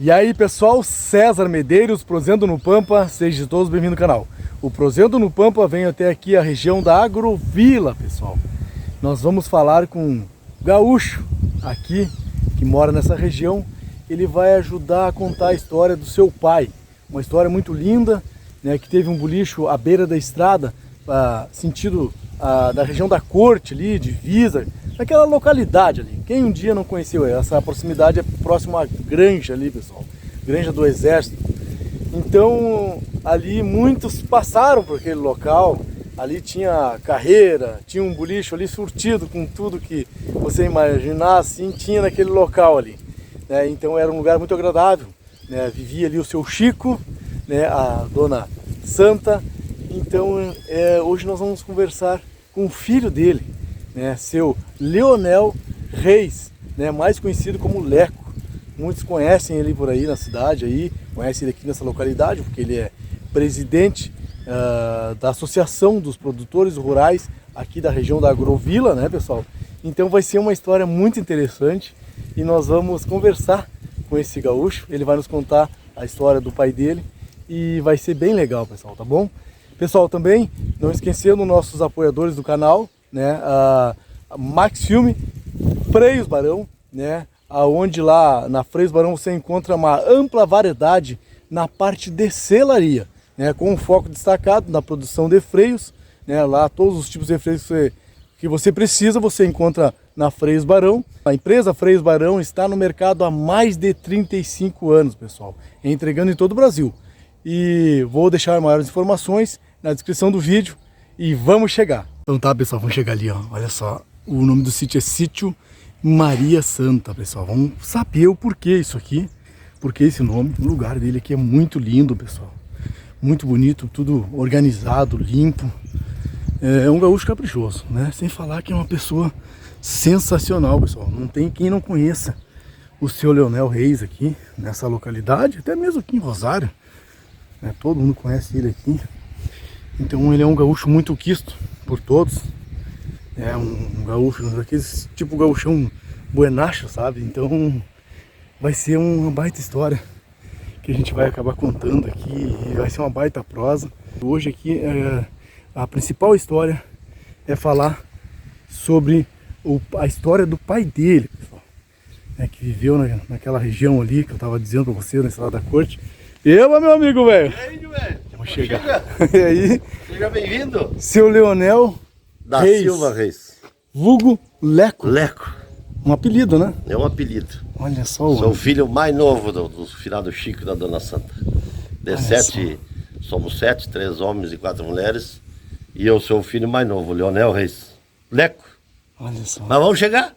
E aí pessoal, César Medeiros, Prozendo no Pampa, sejam todos bem-vindos ao canal. O Prozendo no Pampa vem até aqui a região da Agrovila, pessoal. Nós vamos falar com um gaúcho aqui, que mora nessa região. Ele vai ajudar a contar a história do seu pai. Uma história muito linda, né, que teve um bolicho à beira da estrada, sentido da região da Corte ali, divisa, naquela localidade ali. Quem um dia não conheceu essa proximidade, é próximo à Granja ali, pessoal, Granja do Exército. Então ali muitos passaram por aquele local. Ali tinha carreira, tinha um bolicho ali surtido com tudo que você imaginar, assim, tinha naquele local ali, né? Então era um lugar muito agradável, né? Vivia ali o seu Chico, né? A dona Santa. Então hoje nós vamos conversar com o filho dele, né? Seu Leonel Reis, né? Mais conhecido como Leco. Muitos conhecem ele por aí na cidade, aí, conhecem ele aqui nessa localidade, porque ele é presidente da Associação dos Produtores Rurais aqui da região da Agrovila, né, pessoal? Então vai ser uma história muito interessante e nós vamos conversar com esse gaúcho. Ele vai nos contar a história do pai dele e vai ser bem legal, pessoal, tá bom? Pessoal, também não esquecendo nossos apoiadores do canal, né, a Max Filme, Freios Barão, né, aonde lá na Freios Barão você encontra uma ampla variedade na parte de selaria, né, com um foco destacado na produção de freios, né, lá todos os tipos de freios que você precisa você encontra na Freios Barão. A empresa Freios Barão está no mercado há mais de 35 anos, pessoal, entregando em todo o Brasil. E vou deixar maiores informações na descrição do vídeo e vamos chegar. Então tá, pessoal, vamos chegar ali, ó. Olha só, o nome do sítio é Sítio Maria Santa, pessoal. Vamos saber o porquê isso aqui, porque esse nome. O lugar dele aqui é muito lindo, pessoal. Muito bonito, tudo organizado, limpo. É um gaúcho caprichoso, né? Sem falar que é uma pessoa sensacional, pessoal. Não tem quem não conheça o seu Leonel Reis aqui, nessa localidade, até mesmo aqui em Rosário, né? Todo mundo conhece ele aqui. Então ele é um gaúcho muito quisto por todos. É um gaúcho, daqueles tipo gaúchão buenacho, sabe? Então vai ser uma baita história que a gente vai acabar contando aqui, e vai ser uma baita prosa. Hoje aqui a principal história é falar sobre a história do pai dele, pessoal, né, que viveu naquela região ali que eu estava dizendo para você, na Estrada da Corte. Eba, meu amigo, velho! E aí, velho? Vamos chegar. E aí? Seja bem-vindo. Seu Leonel Da Reis, Silva Reis. vulgo Leco. Leco. Um apelido, né? É um apelido. Olha só. Sou o filho mais novo do finado Chico e da Dona Santa. Somos 7, 3 homens e 4 mulheres. E eu sou o filho mais novo, Leonel Reis. Leco. Olha só. Mas vamos chegar?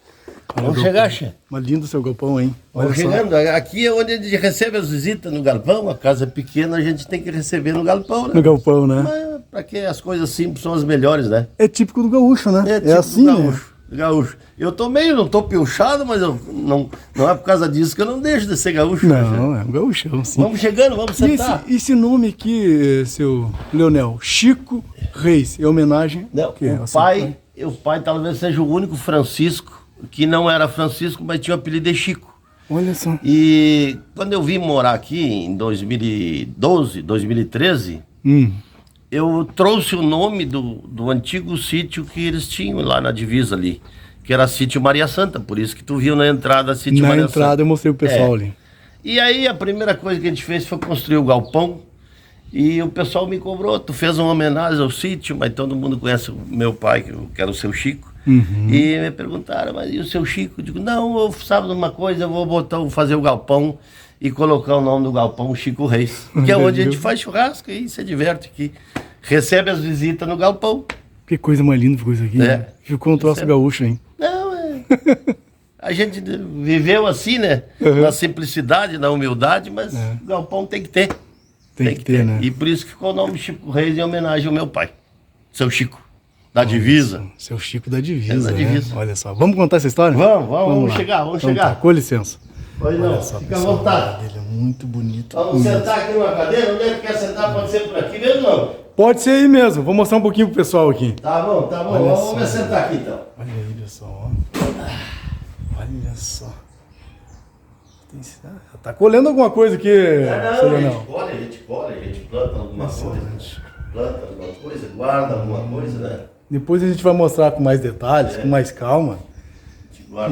Vamos chegar, che. Mas lindo seu galpão, hein? Olha Vamos chegando. Aqui é onde a gente recebe as visitas no galpão. A casa é pequena, a gente tem que receber no galpão, né? No galpão, né? Mas pra que as coisas simples são as melhores, né? É típico do gaúcho, né? É tipo assim, gaúcho, né? Gaúcho. Eu tô meio, não tô piochado, mas eu não é por causa disso que eu não deixo de ser gaúcho. Não, é um gaúchão, sim. Vamos chegando, vamos E sentar. esse nome aqui, seu Leonel, Chico Reis, é homenagem Não, ao quê? Ao o seu pai talvez seja o único Francisco que não era Francisco, mas tinha o apelido de Chico. Olha só. E quando eu vim morar aqui em 2012, 2013, eu trouxe o nome do antigo sítio que eles tinham lá na divisa ali, que era Sítio Maria Santa, por isso que tu viu na entrada Sítio Maria Santa. Na entrada eu mostrei pro pessoal ali. E aí a primeira coisa que a gente fez foi construir o galpão, e o pessoal me cobrou, tu fez uma homenagem ao sítio, mas todo mundo conhece o meu pai, que era o seu Chico. E me perguntaram, mas e o seu Chico? Eu digo, não, eu sabe de uma coisa, eu vou fazer o galpão e colocar o nome do galpão Chico Reis, que é onde a gente faz churrasco e se diverte aqui. Recebe as visitas no galpão. Que coisa mais linda ficou isso aqui, né? Ficou um troço gaúcho, hein? Não, a gente viveu assim, né? Na simplicidade, na humildade, mas o galpão tem que ter. Tem que ter, né? E por isso que ficou o nome Chico Reis em homenagem ao meu pai, seu Chico, da divisa. Seu Chico da divisa, É da divisa. né? Olha só. Vamos contar essa história? Vamos lá. chegar, vamos Então chegar. Tá, com licença. Pois não, Olha só, fica à pessoal, vontade. ele é muito bonito. Vamos sentar aqui numa cadeira, onde é que quer sentar? Pode ser por aqui mesmo, não? Pode ser aí mesmo. Vou mostrar um pouquinho pro pessoal aqui. Tá bom, Olha vamos só. sentar aqui então. Olha aí, pessoal. Ó. Olha só. Tá colhendo alguma coisa aqui, seu Não, Leonel? a gente colhe, a gente planta alguma coisa, guarda alguma coisa, né? Depois a gente vai mostrar com mais detalhes, com mais calma.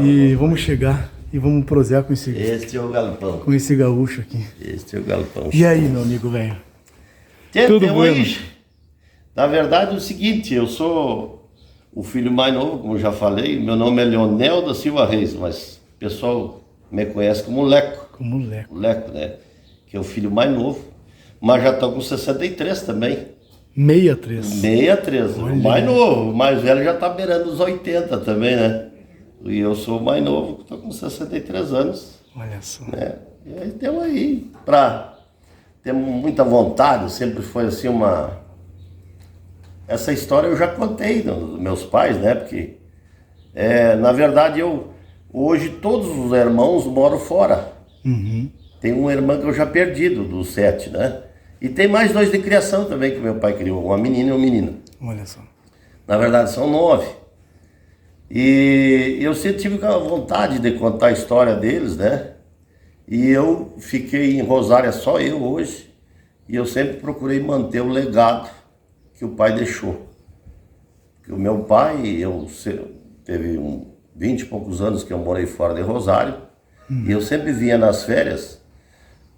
E vamos chegar e vamos prosear com esse... Este é o galpão. Com esse gaúcho aqui. Este é o galpão. E aí, meu amigo velho? Tudo bueno? Na verdade é o seguinte, eu sou o filho mais novo, como já falei. Meu nome é Leonel da Silva Reis, mas o pessoal me conhece como Leco. Como Leco. Leco, né? Que é o filho mais novo. Mas já estou com 63 também. 63. 63, o mais novo. O mais velho já está beirando os 80 também, né? E eu sou o mais novo, estou com 63 anos. Olha só. Né? E aí temos aí, temos muita vontade, sempre foi assim uma... Essa história eu já contei dos meus pais, né? Porque, na verdade, hoje todos os irmãos moram fora. Uhum. Tem uma irmã que eu já perdi, dos 7, né? E tem mais 2 de criação também, que meu pai criou, uma menina e um menino. Olha só. Na verdade, são 9. E eu sempre tive a vontade de contar a história deles, né? E eu fiquei em Rosário, só eu hoje. E eu sempre procurei manter o legado que o pai deixou. Porque o meu pai, teve 20 e poucos anos que eu morei fora de Rosário. E eu sempre vinha nas férias.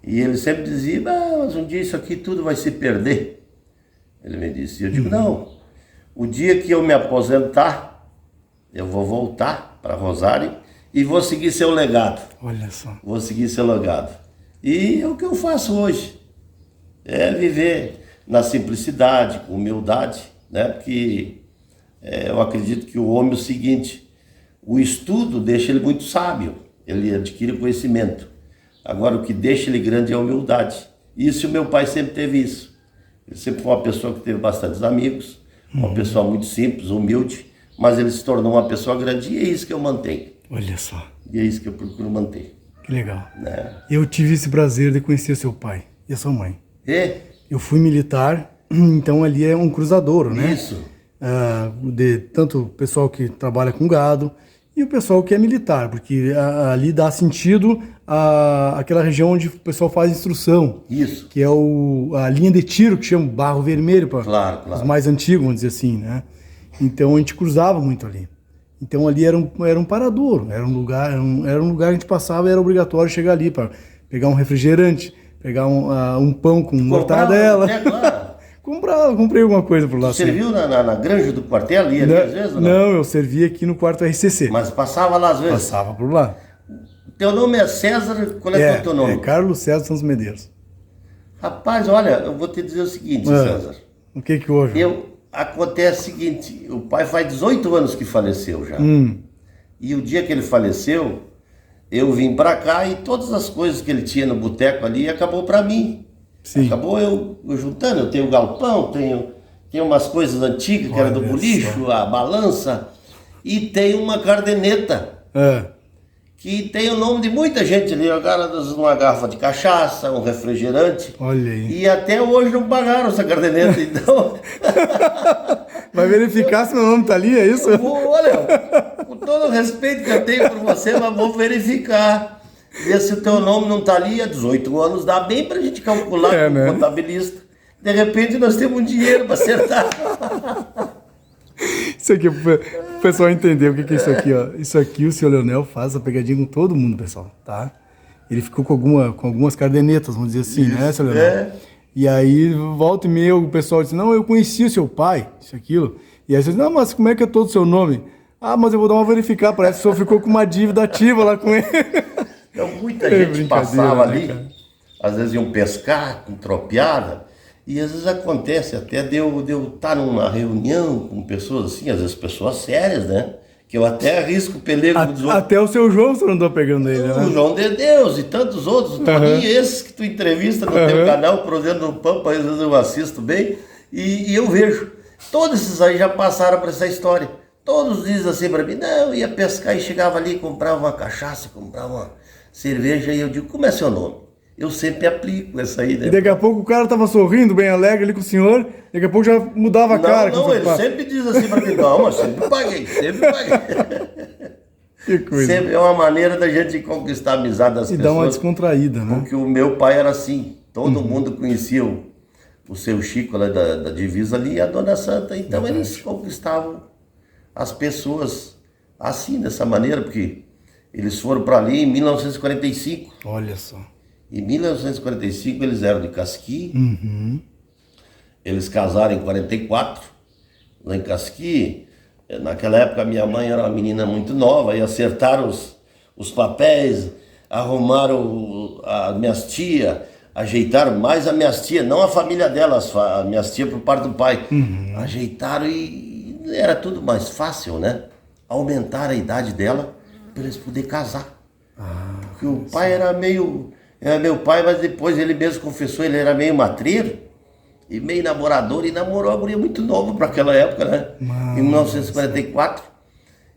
E ele sempre dizia, mas um dia isso aqui tudo vai se perder. Ele me disse. E eu digo, não, o dia que eu me aposentar, eu vou voltar para Rosário e vou seguir seu legado. Olha só. Vou seguir seu legado. E é o que eu faço hoje. É viver na simplicidade, com humildade, né? Porque eu acredito que o homem é o seguinte, o estudo deixa ele muito sábio, ele adquire conhecimento. Agora, o que deixa ele grande é a humildade. Isso, o meu pai sempre teve isso. Ele sempre foi uma pessoa que teve bastantes amigos, uma pessoa muito simples, humilde, mas ele se tornou uma pessoa grande e é isso que eu mantenho. Olha só. E é isso que eu procuro manter. Que legal. Né? Eu tive esse prazer de conhecer seu pai e a sua mãe. E? Eu fui militar, então ali é um cruzadouro, né? Isso. De tanto o pessoal que trabalha com gado e o pessoal que é militar, porque ali dá sentido àquela região onde o pessoal faz instrução. Isso. Que é a linha de tiro, que chama Barro Vermelho, para os mais antigos, vamos dizer assim, né? Então a gente cruzava muito ali. Então ali era um paradouro, era um lugar que a gente passava e era obrigatório chegar ali para pegar um refrigerante, pegar um pão com mortadela. Comprei alguma coisa por lá. Você serviu na granja do quartel ali, às vezes? Não, eu servi aqui no quarto RCC. Mas passava lá às vezes? Passava por lá. Teu nome é César, qual é o teu nome? É Carlos César Santos Medeiros. Rapaz, olha, eu vou te dizer o seguinte, César. O que houve? Acontece o seguinte, o pai faz 18 anos que faleceu já. E o dia que ele faleceu, eu vim pra cá e todas as coisas que ele tinha no boteco ali acabou pra mim. Sim. Acabou eu juntando, eu tenho galpão, tenho umas coisas antigas que era do bolicho, a balança, e tenho uma cardeneta. Que tem o nome de muita gente ali, uma garrafa de cachaça, um refrigerante. Olha aí. E até hoje não pagaram essa cardeneta, então... Vai verificar se meu nome tá ali, é isso? Olha, com todo o respeito que eu tenho por você, mas vou verificar. Ver se o teu nome não tá ali há 18 anos, dá bem pra gente calcular com o contabilista. De repente nós temos um dinheiro pra acertar. Isso aqui, o pessoal entender o que é isso aqui, ó. Isso aqui o senhor Leonel faz a pegadinha com todo mundo, pessoal, tá? Ele ficou com algumas cardenetas, vamos dizer assim, né, senhor Leonel? E aí, volta e meia, o pessoal disse, não, eu conheci o seu pai, isso, aquilo. E aí você diz, não, mas como é que é todo o seu nome? Ah, mas eu vou dar uma verificar, parece que o senhor ficou com uma dívida ativa lá com ele. Então, muita gente passava ali, às vezes iam pescar com tropiada, e às vezes acontece até de eu estar numa reunião com pessoas assim, às vezes pessoas sérias, né? Que eu até arrisco o pelego dos outros. Até o seu João você não andou pegando ele, né? O João de Deus e tantos outros, Toninho, esses que tu entrevista no teu canal, Proseando no Pampa, às vezes eu assisto bem, e eu vejo. Todos esses aí já passaram por essa história. Todos dizem assim para mim, não, eu ia pescar e chegava ali, comprava uma cachaça, comprava uma cerveja, e eu digo, como é seu nome? Eu sempre aplico essa aí, né? E daqui a pouco o cara tava sorrindo, bem alegre ali com o senhor, daqui a pouco já mudava a cara. Não, ele sempre diz assim pra mim, não, mas sempre paguei. Que coisa. Sempre é uma maneira da gente conquistar a amizade das E pessoas. dá uma descontraída, né? Porque o meu pai era assim. Todo mundo conhecia o seu Chico lá da divisa ali e a Dona Santa. Então eles conquistavam as pessoas assim, dessa maneira, porque eles foram para ali em 1945. Olha só. Em 1945 eles eram de Casqui. Uhum. Eles casaram em 44, lá em Casqui. Naquela época minha mãe era uma menina muito nova e acertaram os papéis, arrumaram as minhas tias, ajeitaram mais as minhas tias, não a família delas, as minhas tias por parte do pai. Ajeitaram e era tudo mais fácil, né? Aumentaram a idade dela para eles poderem casar. Porque o pai era meu pai, mas depois ele mesmo confessou, ele era meio matreiro e meio namorador, e namorou a guria muito novo para aquela época, né? Em 1944.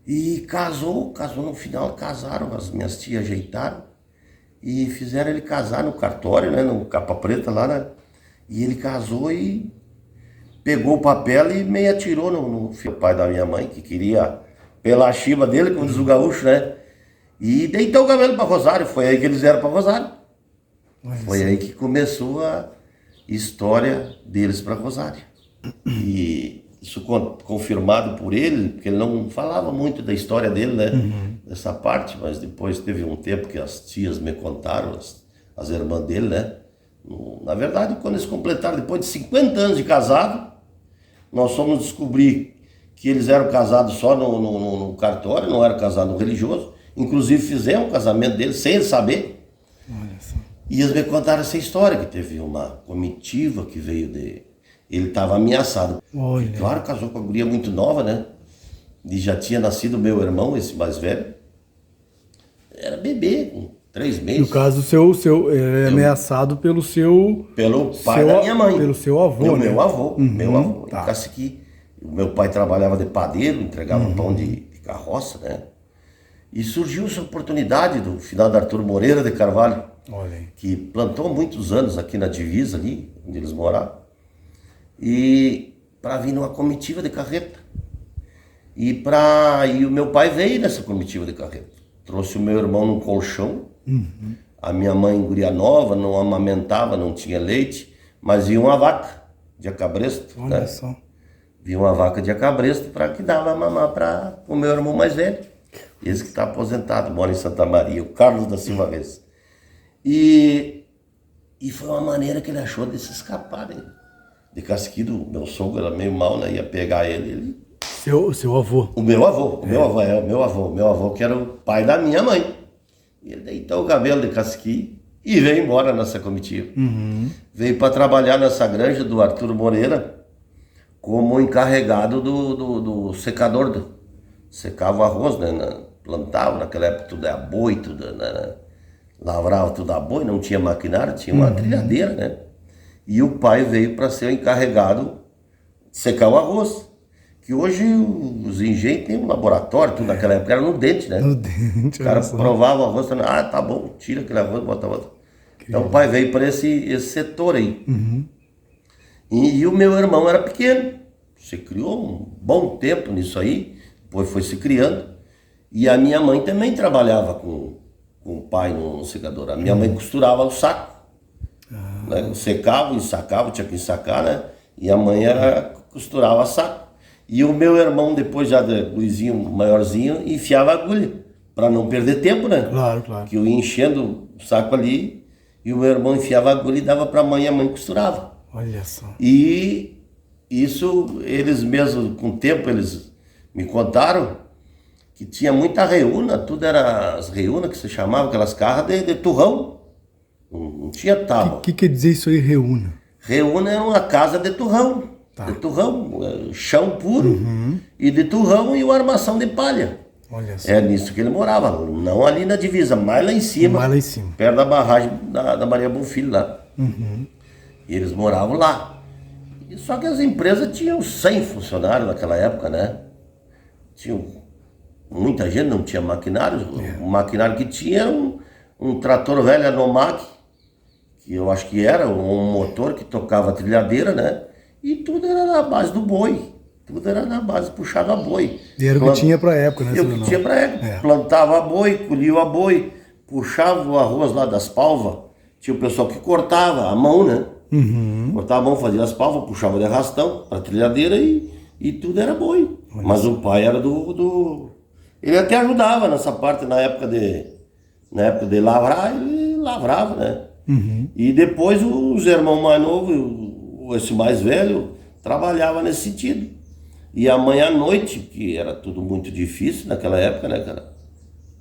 E casou no final, casaram, as minhas tias ajeitaram e fizeram ele casar no cartório, né? No Capa Preta lá, né? E ele casou e pegou o papel e meio atirou no pai da minha mãe, que queria pela chiva dele, como diz o gaúcho, né? E deitou o cabelo para Rosário, foi aí que eles vieram para Rosário. Foi aí que começou a história deles para Rosário. E isso confirmado por ele, porque ele não falava muito da história dele, né? Dessa parte, mas depois teve um tempo que as tias me contaram, as irmãs dele, né? Na verdade, quando eles completaram, depois de 50 anos de casado, nós fomos descobrir que eles eram casados só no cartório, não eram casados religioso. Inclusive fizemos o casamento deles sem ele saber. Olha só. E eles me contaram essa história, que teve uma comitiva que veio de... Ele estava ameaçado. Olha. Claro, casou com uma guria muito nova, né? E já tinha nascido meu irmão, esse mais velho. Era bebê, com 3 meses. No caso, o seu é ameaçado pelo seu... Pelo pai da minha mãe. Pelo seu avô, né? Meu avô, meu avô. Tá. Em Caciqui. O meu pai trabalhava de padeiro, entregava pão de carroça, né? E surgiu essa oportunidade do finado Arthur Moreira de Carvalho, Olha aí. que plantou muitos anos aqui na divisa ali, onde eles moravam, e para vir numa comitiva de carreta. E o meu pai veio nessa comitiva de carreta. Trouxe o meu irmão num colchão, a minha mãe, guria nova, não amamentava, não tinha leite, mas vinha uma vaca de acabresto. Olha né? só. Vinha uma vaca de acabresto para que dava a mamar para o meu irmão mais velho. Esse que está aposentado, mora em Santa Maria, o Carlos da Silva Reis. E foi uma maneira que ele achou de se escapar, né? De Casqui, do meu sogro era meio mal, né? Ia pegar ele. Seu avô. O meu avô que era o pai da minha mãe. E ele deitou o cabelo de Casqui e veio embora nessa comitiva. Veio para trabalhar nessa granja do Arthur Moreira como encarregado do secador. Secava o arroz, né? Plantava, naquela época tudo é boi, tudo, né? Lavrava tudo a boi, não tinha maquinário, tinha uma trilhadeira, né? E o pai veio para ser o encarregado de secar o arroz. Que hoje os engenhos têm um laboratório, tudo naquela época era no dente, né? No dente, O cara provava o arroz, falando, tá bom, tira aquele arroz, bota outro. Então o pai veio para esse setor aí. E o meu irmão era pequeno. Se criou um bom tempo nisso aí, depois foi se criando. E a minha mãe também trabalhava com o pai no secador. A minha mãe costurava o saco. Né? Secava, ensacava, tinha que ensacar, né? E a mãe costurava saco. E o meu irmão, depois já de Luizinho maiorzinho, enfiava a agulha, para não perder tempo, né? Claro, claro. Que eu ia enchendo o saco ali, e o meu irmão enfiava a agulha e dava para a mãe costurava. Olha só. E isso, eles mesmos, com o tempo, eles me contaram que tinha muita reúna, tudo era as reúnas que se chamavam, aquelas carras de turrão. Não tinha tábua. O que quer dizer isso aí, reúna? Reúna era uma casa de turrão. Tá. De turrão, chão puro, e de turrão e uma armação de palha. Olha só. É nisso que ele morava, não ali na divisa, mais lá em cima. Mais lá em cima. Perto da barragem da Maria Bonfilho lá. E eles moravam lá. Só que as empresas tinham 100 funcionários naquela época, né? Tinham muita gente, não tinha maquinário. O maquinário que tinha era um trator velho Anomag, que eu acho que era um motor que tocava a trilhadeira, né? E tudo era na base do boi. Tudo era na base puxado a boi. E era o que tinha pra época, né? E o que tinha pra época. Plantava a boi, colhia a boi, puxava o arroz lá das palvas. Tinha o pessoal que cortava a mão, né? Cortava a mão, fazia as palvas, puxava de arrastão pra trilhadeira e tudo era boi. Mas o pai era Ele até ajudava nessa parte na época de lavrar, ele lavrava, né? E depois os irmãos mais novos, esse mais velho, trabalhava nesse sentido. E a mãe à noite, que era tudo muito difícil naquela época, né, cara?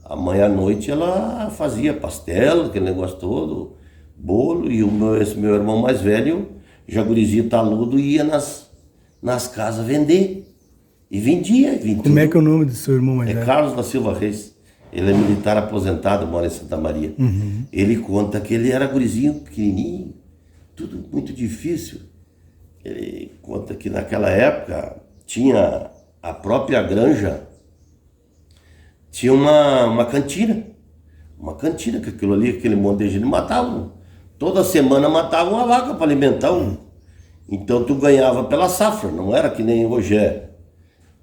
A mãe à noite ela fazia pastel, aquele negócio todo, bolo, e esse meu irmão mais velho, já gurizinho taludo, ia nas casas vender. E vendia. Como é que é o nome do seu irmão mais velho? É Carlos da Silva Reis. Ele é militar aposentado, mora em Santa Maria. Ele conta que ele era gurizinho pequenininho, tudo muito difícil. Ele conta que naquela época tinha a própria granja, tinha uma cantina. Uma cantina, que aquilo ali, aquele monte de gente matavam. Toda semana matavam uma vaca para alimentar um. Então tu ganhava pela safra, não era que nem hoje é.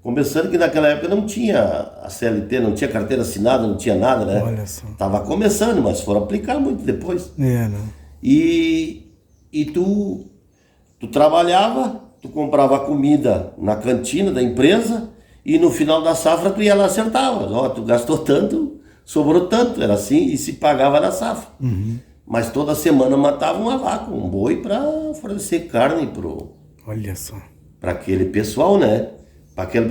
Começando que naquela época não tinha a CLT, não tinha carteira assinada, não tinha nada, né? Olha só. Tava começando, mas foram aplicar muito depois. Não. E tu trabalhava, tu comprava comida na cantina da empresa e no final da safra tu ia lá e acertava. Ó, tu gastou tanto, sobrou tanto, era assim, e se pagava na safra. Mas toda semana matava uma vaca, um boi para fornecer carne Olha só. para aquele pessoal, né?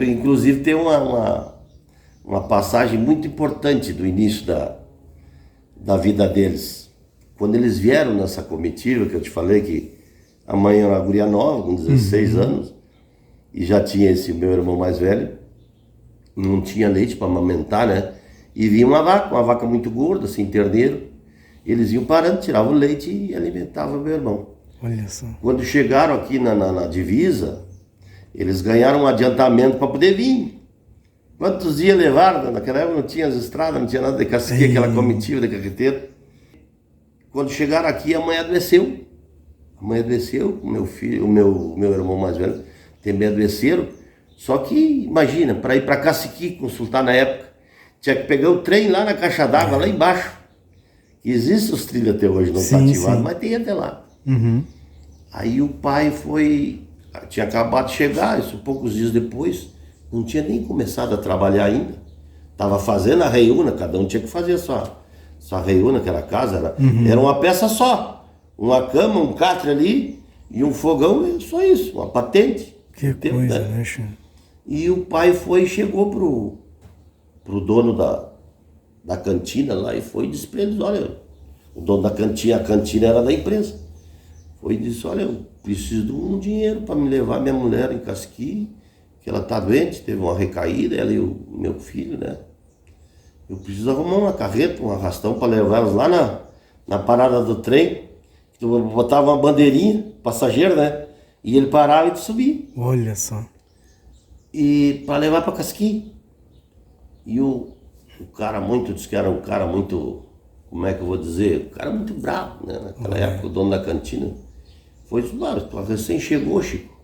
Inclusive tem uma passagem muito importante do início da vida deles. Quando eles vieram nessa comitiva, que eu te falei que a mãe era uma guria nova, com 16 anos, e já tinha esse meu irmão mais velho, não tinha leite para amamentar, né? E vinha uma vaca muito gorda, assim, terneiro. Eles iam parando, tiravam o leite e alimentavam meu irmão. Olha só. Quando chegaram aqui na divisa, eles ganharam um adiantamento para poder vir. Quantos dias levaram? Naquela época não tinha as estradas, não tinha nada de cacique, aquela comitiva de carreteiro. Quando chegaram aqui, a mãe adoeceu. A mãe adoeceu, o meu filho, o meu irmão mais velho, também adoeceram. Só que, imagina, para ir para Cacique consultar na época, tinha que pegar o trem lá na caixa d'água, lá embaixo. Existem os trilhos até hoje, não está ativado, mas tem até lá. Aí o pai tinha acabado de chegar, isso poucos dias depois, não tinha nem começado a trabalhar ainda. Estava fazendo a reiúna, cada um tinha que fazer a sua reiúna, que era a casa, era uma peça só. Uma cama, um catre ali e um fogão, só isso, uma patente. Que coisa, né, Chico? E o pai chegou pro dono da cantina lá e foi e disse para eles, olha, o dono da cantina, a cantina era da empresa. Foi e disse, olha, eu preciso de um dinheiro para me levar minha mulher em Casqui, que ela está doente, teve uma recaída, ela e o meu filho, né? Eu preciso arrumar uma carreta, um arrastão para levar elas lá na parada do trem. Tu botava uma bandeirinha, passageiro, né? E ele parava e tu subia. Olha só. E para levar para Casqui. E o cara disse que era um cara muito, como é que eu vou dizer? Um cara muito bravo, né? Naquela época, o dono da cantina. Foi isso, claro, tu recém chegou, Chico.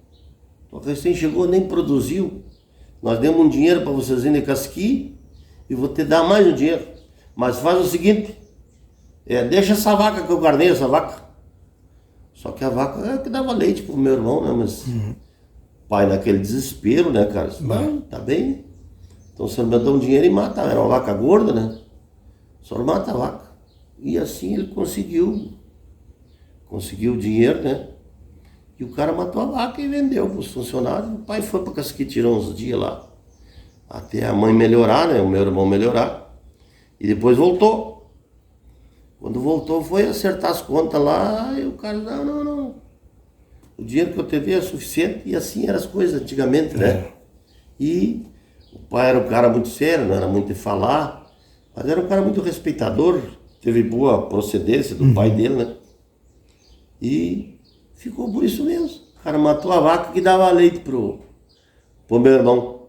Tu recém chegou, nem produziu. Nós demos um dinheiro para vocês irem em Casqui e vou te dar mais um dinheiro. Mas faz o seguinte, deixa essa vaca que eu guardei, essa vaca. Só que a vaca é que dava leite pro meu irmão, né? Mas o pai naquele desespero, né, cara? Não, tá bem. Então o senhor me dá um dinheiro e mata. Era uma vaca gorda, né? O senhor mata a vaca. E assim ele conseguiu o dinheiro, né? E o cara matou a vaca e vendeu para os funcionários. O pai foi para Casqui, tirou uns dias lá. Até a mãe melhorar, né? O meu irmão melhorar. E depois voltou. Quando voltou foi acertar as contas lá e o cara, não. O dinheiro que eu te dei é suficiente e assim eram as coisas antigamente, né? E o pai era um cara muito sério, não era muito de falar, mas era um cara muito respeitador, teve boa procedência do pai dele, né? E ficou por isso mesmo. O cara matou a vaca que dava leite pro meu irmão.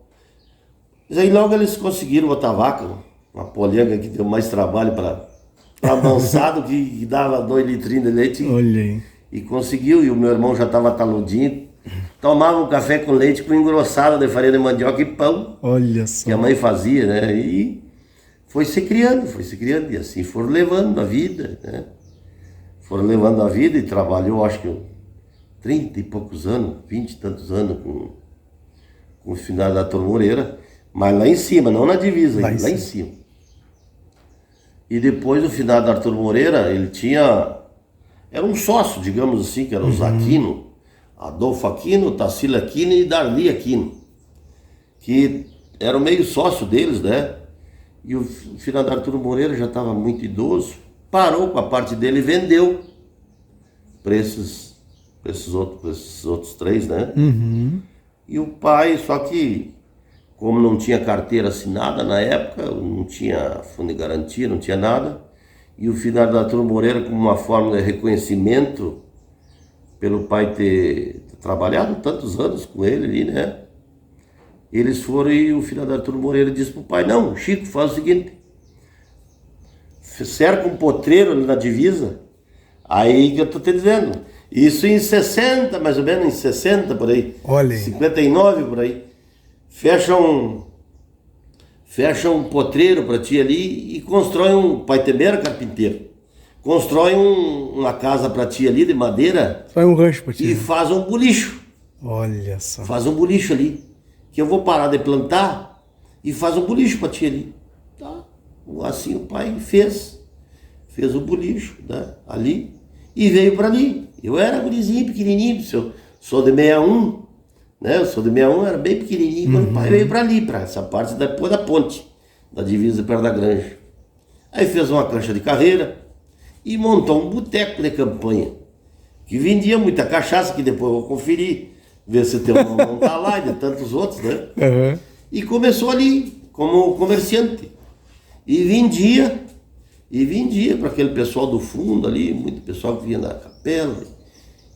Mas aí logo eles conseguiram botar a vaca, uma polhanga que deu mais trabalho para avançado que dava 2 litrinhos de leite. Olha aí. E conseguiu, e o meu irmão já estava taludinho, Tomava um café com leite com engrossado de farinha de mandioca e pão. Olha só. Que a mãe fazia, né? E foi se criando. E assim foram levando a vida, né? Foram levando a vida e trabalhou, acho que 30 e poucos anos, 20 e tantos anos com o finado da Arthur Moreira. Mas lá em cima, não na divisa, lá em cima. E depois o finado Arthur Moreira, ele tinha... Era um sócio, digamos assim, que era o Zaquino. Adolfo Aquino, Tarsila Aquino e Darli Aquino, que era o meio sócio deles, né? E o finado Arthur Moreira já estava muito idoso, parou com a parte dele e vendeu para esses outros três, né? E o pai, só que como não tinha carteira assinada na época, não tinha fundo de garantia, não tinha nada, e o finado Arthur Moreira, como uma forma de reconhecimento pelo pai ter trabalhado tantos anos com ele ali, né? Eles foram e o filho da Arthur Moreira disse pro pai, não, Chico, faz o seguinte, cerca um potreiro ali na divisa, aí que eu tô te dizendo, isso em 60, mais ou menos, em 60 por aí, olha aí. 59 por aí, fecha um potreiro para ti ali e constrói o pai também era carpinteiro. Constrói uma casa pra ti ali de madeira. Faz um rancho pra ti. E faz um bolicho. Olha só. Faz um bolicho ali. Que eu vou parar de plantar e faz um bolicho pra ti ali. Tá. Assim o pai fez. Fez o bolicho, né? Ali. E veio pra ali. Eu era gurizinho, pequenininho. Sou de 61. Né? Eu sou de 61, era bem pequenininho. Quando o pai veio pra ali, pra essa parte depois da ponte. Da divisa perto da granja. Aí fez uma cancha de carreira. E montou um boteco de campanha, que vendia muita cachaça, que depois eu vou conferir, ver se teu nome não tá lá, e de tantos outros, né? E começou ali, como comerciante. E vendia para aquele pessoal do fundo ali, muito pessoal que vinha na capela,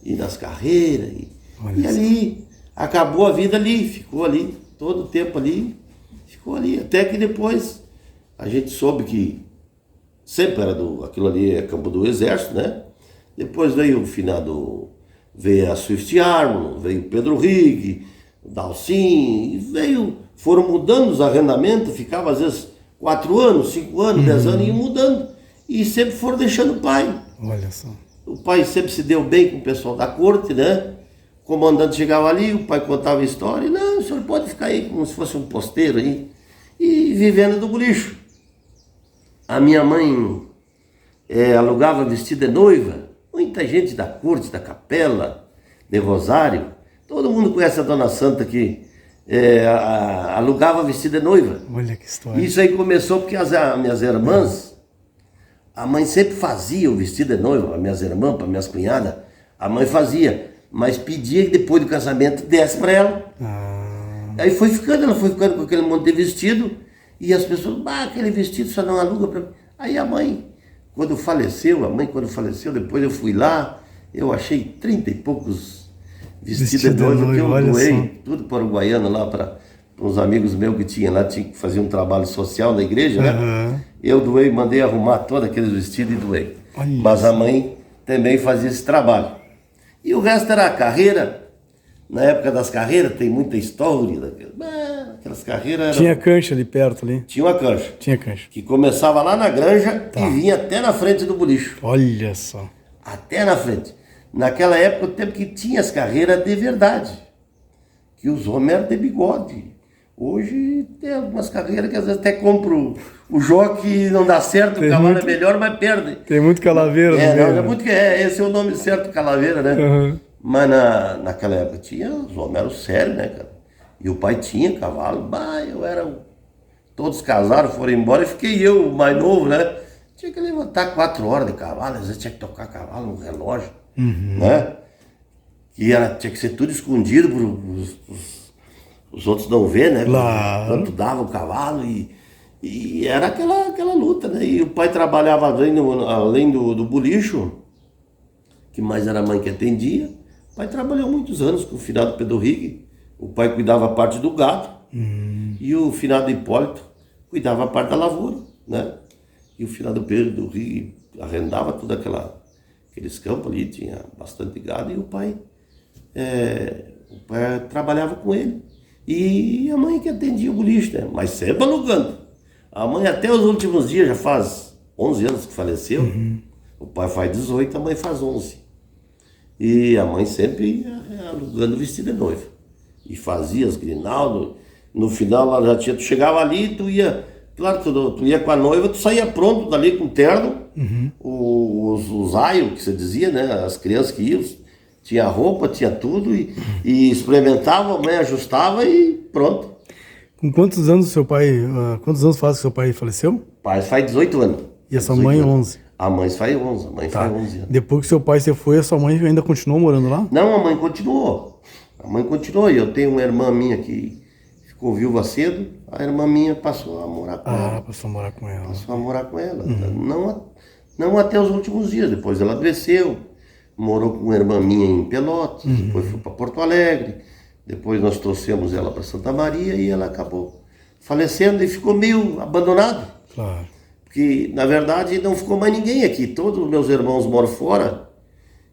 e nas carreiras, e ali, acabou a vida ali, ficou ali, todo o tempo ali, ficou ali, até que depois a gente soube que sempre era aquilo ali é campo do exército, né? Depois veio o finado, veio a Swift Arm, veio o Pedro Rigg, o Dalcin, foram mudando os arrendamentos, ficava às vezes 4 anos, 5 anos, 10 anos, e iam mudando. E sempre foram deixando o pai. Olha só. O pai sempre se deu bem com o pessoal da corte, né? O comandante chegava ali, o pai contava a história, não, o senhor pode ficar aí como se fosse um posteiro aí, e vivendo do bolicho. A minha mãe alugava vestido de noiva. Muita gente da corte, da capela, de Rosário. Todo mundo conhece a Dona Santa que alugava vestido de noiva. Olha que história. Isso aí começou porque as minhas irmãs, a mãe sempre fazia o vestido de noiva para minhas irmãs, para minhas cunhadas. A mãe fazia, mas pedia que depois do casamento desse para ela. Aí ela foi ficando com aquele monte de vestido. E as pessoas, aquele vestido só não aluga para mim. Aí a mãe quando faleceu, depois eu fui lá, eu achei 30 e poucos vestidos de noiva que eu doei, tudo para o Uruguaiano lá, para uns amigos meus que tinha lá, tinha que fazer um trabalho social na igreja, né? Eu doei, mandei arrumar todos aqueles vestidos e doei. Mas a mãe também fazia esse trabalho. E o resto era a carreira. Na época das carreiras tem muita história. Aquelas carreiras... Tinha cancha ali perto ali. Tinha uma cancha. Tinha cancha. Que começava lá na granja e vinha até na frente do bolicho. Olha só. Até na frente. Naquela época, o tempo que tinha as carreiras de verdade. Que os homens eram de bigode. Hoje tem algumas carreiras que às vezes até compram o jockey e não dá certo, o cavalo é melhor, mas perde. Tem muito calaveira no meio. Esse é o nome certo, calaveira, né? Mas naquela época tinha, os homens eram sérios, né, cara? E o pai tinha cavalo, todos casaram, foram embora e fiquei eu, mais novo, né? Tinha que levantar 4 horas de cavalo, às vezes tinha que tocar cavalo no relógio, né? Tinha que ser tudo escondido para os outros não ver, né? Claro. Quanto dava o cavalo e era aquela luta, né? E o pai trabalhava além do bolicho, que mais era a mãe que atendia. O pai trabalhou muitos anos com o finado Pedro Rigg. O pai cuidava a parte do gado e o finado Hipólito cuidava a parte da lavoura, né? E o finado Pedro Rigg arrendava tudo aqueles campos ali, tinha bastante gado, e o pai o pai trabalhava com ele. E a mãe que atendia o boliche, né? Mas sempre alugando. A mãe até os últimos dias, já faz 11 anos que faleceu. O pai faz 18, a mãe faz 11. E a mãe sempre alugando vestido de noiva. E fazia as grinaldas. No final ela já tinha, tu chegava ali, tu ia, claro, tu ia com a noiva, tu saía pronto dali com terno, os aios que você dizia, né? As crianças que iam, tinha roupa, tinha tudo, e experimentava, a mãe ajustava e pronto. Com quantos anos seu pai, quantos anos faz que seu pai faleceu? O pai faz 18 anos. E a sua mãe 11? A mãe faz 11, a mãe faz 11 anos. Depois que seu pai se foi, a sua mãe ainda continuou morando lá? Não, a mãe continuou. A mãe continuou, e eu tenho uma irmã minha que ficou viúva cedo, a irmã minha passou a morar com ela. Passou a morar com ela. Passou a morar com ela. Não até os últimos dias, depois ela adoeceu, morou com uma irmã minha em Pelotas, depois foi para Porto Alegre, depois nós trouxemos ela para Santa Maria e ela acabou falecendo e ficou meio abandonada. Claro. Porque, na verdade, não ficou mais ninguém aqui. Todos os meus irmãos moram fora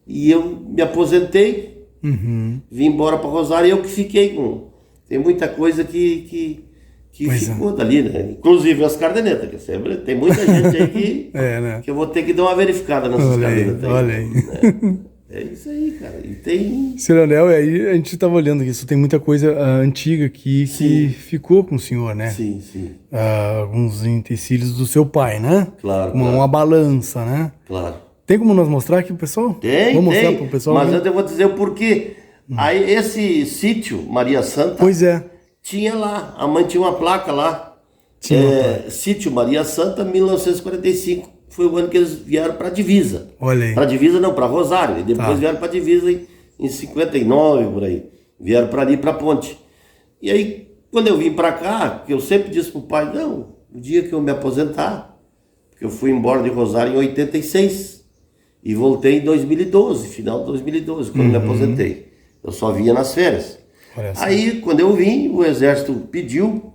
e eu me aposentei, vim embora para Rosário e eu que fiquei com... Tem muita coisa que ficou dali, né? Inclusive as cardenetas, que sempre tem muita gente aí que, né? que eu vou ter que dar uma verificada nessas cardenetas. Olha aí. Né? É isso aí, cara. E tem... Senhor Anel, aí a gente estava olhando aqui, isso tem muita coisa antiga aqui que ficou com o senhor, né? Sim, sim. Alguns utensílios do seu pai, né? Claro. Uma balança, né? Claro. Tem como nós mostrar aqui pro pessoal? Tem, vamos tem. Mostrar pro pessoal, mas né? antes eu vou dizer o porquê. Aí esse sítio, Maria Santa, Pois é. tinha lá, a mãe tinha uma placa lá. Sítio Maria Santa, 1945. Foi o ano que eles vieram para a divisa. Olha aí. Para a divisa não, para Rosário. E depois vieram para a divisa em 59, por aí. Vieram para ali, para a ponte. E aí, quando eu vim para cá, que eu sempre disse pro pai, não, o dia que eu me aposentar, porque eu fui embora de Rosário em 86 e voltei em 2012, final de 2012, quando me aposentei. Eu só vinha nas férias. Aí, quando eu vim, o exército pediu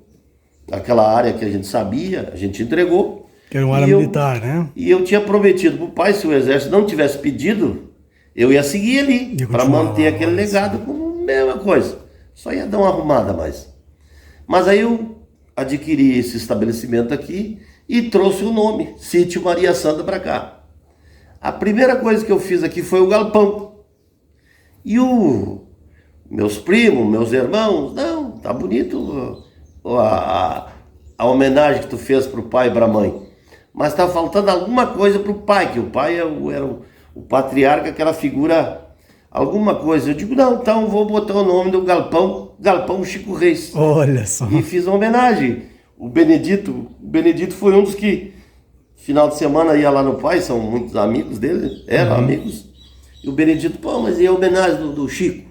aquela área que a gente sabia, a gente entregou. Que era uma área militar, né? E eu tinha prometido pro pai, se o exército não tivesse pedido, eu ia seguir ali, para manter aquele legado como a mesma coisa. Só ia dar uma arrumada mais. Mas aí eu adquiri esse estabelecimento aqui e trouxe o nome, Sítio Maria Santa, para cá. A primeira coisa que eu fiz aqui foi o galpão. E meus primos, meus irmãos, não, tá bonito a homenagem que tu fez pro pai e pra mãe. Mas tá faltando alguma coisa pro pai, que o pai era o patriarca, aquela figura, alguma coisa. Eu digo, não, então vou botar o nome do Galpão Chico Reis. Olha só. E fiz uma homenagem. O Benedito foi um dos que, final de semana, ia lá no pai, são muitos amigos dele, eram amigos. E o Benedito, mas e a homenagem do Chico?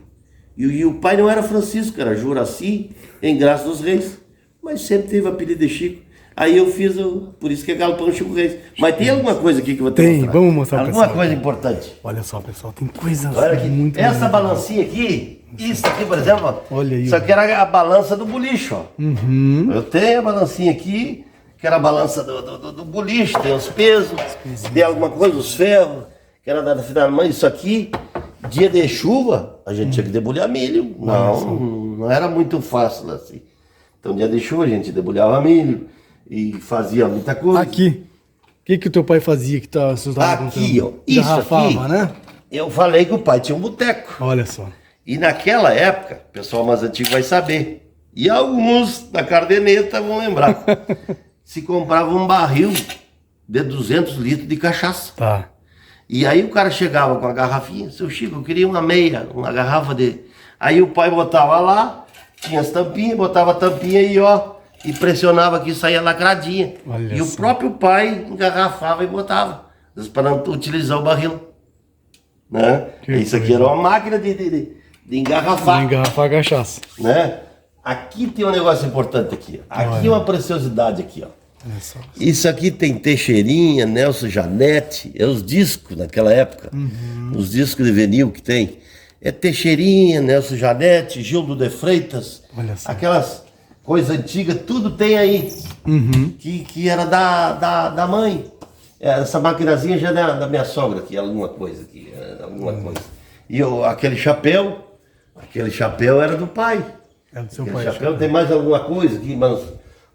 E o pai não era Francisco, era Juraci, em Graça dos Reis. Mas sempre teve o apelido de Chico. Aí eu fiz, por isso que é Galpão Chico Reis. Mas tem alguma coisa aqui que eu vou ter que mostrar. Vamos mostrar pra alguma pessoal, coisa importante. Olha só, pessoal, tem coisas Olha aqui. muito... Essa balancinha aqui, isso aqui, por exemplo, ó, olha aí, isso aqui era a balança do boliche, ó. Eu tenho a balancinha aqui, que era a balança do boliche, tem os pesos, tem alguma coisa, os ferros, que era da final da mãe, isso aqui, dia de chuva, a gente tinha que debulhar milho. Não era muito fácil assim. Então, dia de chuva, a gente debulhava milho e fazia muita coisa. Aqui, o que o teu pai fazia que você estava aqui, ó, isso garrafava, aqui, né? Eu falei que o pai tinha um boteco. Olha só. E naquela época, o pessoal mais antigo vai saber, e alguns da Cardeneta vão lembrar, se comprava um barril de 200 litros de cachaça. Tá. E aí o cara chegava com a garrafinha, seu Chico, eu queria uma meia, uma garrafa de... Aí o pai botava lá, tinha as tampinhas, botava a tampinha e ó, e pressionava aqui, saía lacradinha. Olha e só. o próprio pai engarrafava e botava, para não utilizar o barril. Né? Isso aqui era uma máquina de engarrafar. De engarrafar a cachaça. Né? Aqui tem um negócio importante aqui. Aqui é uma preciosidade aqui, ó. Isso aqui tem Teixeirinha, Nelson Janete, é os discos naquela época, os discos de vinil que tem. É Teixeirinha, Nelson Janete, Gildo de Freitas, aquelas coisas antigas, tudo tem aí, que era da mãe. Essa maquinazinha já é da minha sogra, que é alguma coisa aqui, alguma coisa. E aquele chapéu, Aquele chapéu era do pai. É do seu Aquele pai. chapéu tem mais alguma coisa aqui, mas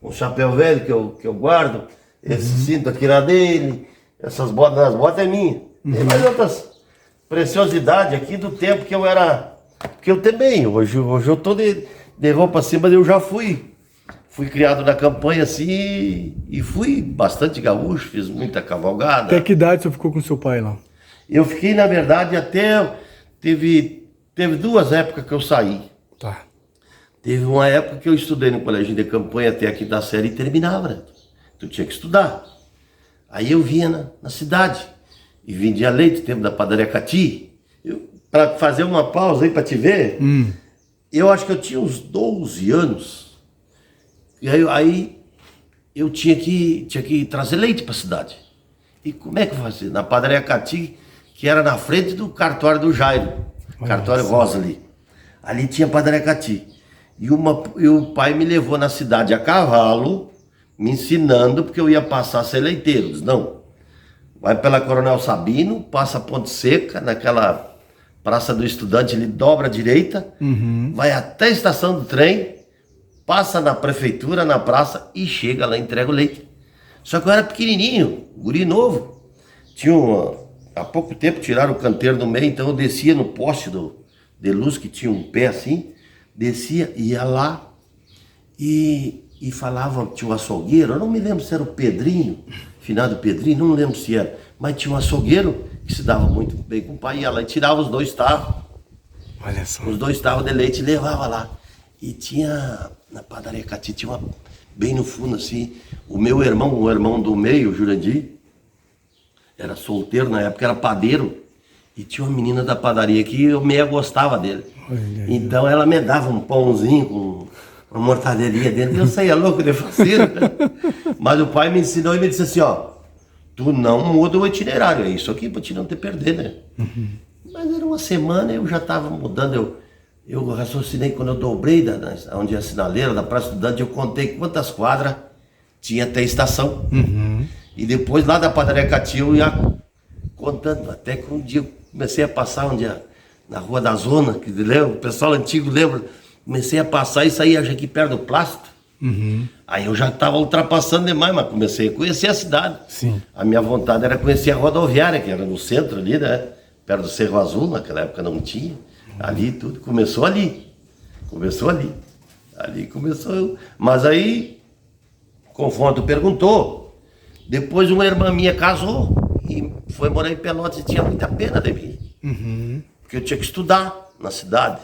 um chapéu velho que eu guardo. Esse cinto aqui era dele. As botas é minha. Tem mais outras preciosidades aqui do tempo que eu era. Porque eu também, hoje eu tô de roupa assim, mas eu já fui criado na campanha assim e fui bastante gaúcho, fiz muita cavalgada. Até que idade você ficou com seu pai lá? Eu fiquei, na verdade, até. Teve 2 épocas que eu saí. Tá. Teve uma época que eu estudei no colégio de campanha até a 5ª série e terminava, né? Tu tinha que estudar. Aí eu vinha na cidade e vendia leite, tempo da padaria Cati. Para fazer uma pausa aí para te ver, eu acho que eu tinha uns 12 anos. E aí eu tinha que trazer leite para a cidade. E como é que eu fazia? Na padaria Cati, que era na frente do cartório do Jairo, cartório Rosali. Ali tinha padaria Cati. E o pai me levou na cidade a cavalo, me ensinando, porque eu ia passar a ser leiteiro. Diz, não, vai pela Coronel Sabino, passa a Ponte Seca, naquela Praça do Estudante, ele dobra à direita, vai até a estação do trem, passa na prefeitura, na praça e chega lá, entrega o leite. Só que eu era pequenininho, guri novo. Há pouco tempo tiraram o canteiro do meio, então eu descia no poste de luz, que tinha um pé assim, descia, ia lá e falava, tinha um açougueiro, eu não me lembro se era o Pedrinho, finado Pedrinho, não lembro se era, mas tinha um açougueiro que se dava muito bem com o pai, ia lá e tirava os 2 tarros. Olha só. Os 2 tarros de leite e levava lá. E tinha, na padaria Cati, tinha bem no fundo assim, o irmão do meio, o Jurandir, era solteiro na época, era padeiro, e tinha uma menina da padaria que eu meio gostava dele. Então ela me dava um pãozinho com uma mortadelinha dentro, e eu saía louco de fazer. Mas o pai me ensinou e me disse assim, ó, tu não muda o itinerário, é isso aqui pra te não te perder, né? Mas era uma semana, eu já estava mudando, eu raciocinei quando eu dobrei onde é a sinaleira da Praça Estudante, eu contei quantas quadras tinha até a estação. E depois lá da padaria Cati eu ia contando, até que um dia eu comecei a passar na Rua da Zona, que lembra, o pessoal antigo lembra, comecei a passar e saía aqui perto do Plástico. Aí eu já estava ultrapassando demais, mas comecei a conhecer a cidade. Sim. A minha vontade era conhecer a rodoviária, que era no centro ali, né? Perto do Cerro Azul, naquela época não tinha. Ali tudo começou ali. Ali começou. Mas aí, conforme tu perguntou, depois uma irmã minha casou e foi morar em Pelotas e tinha muita pena de mim. Porque eu tinha que estudar na cidade.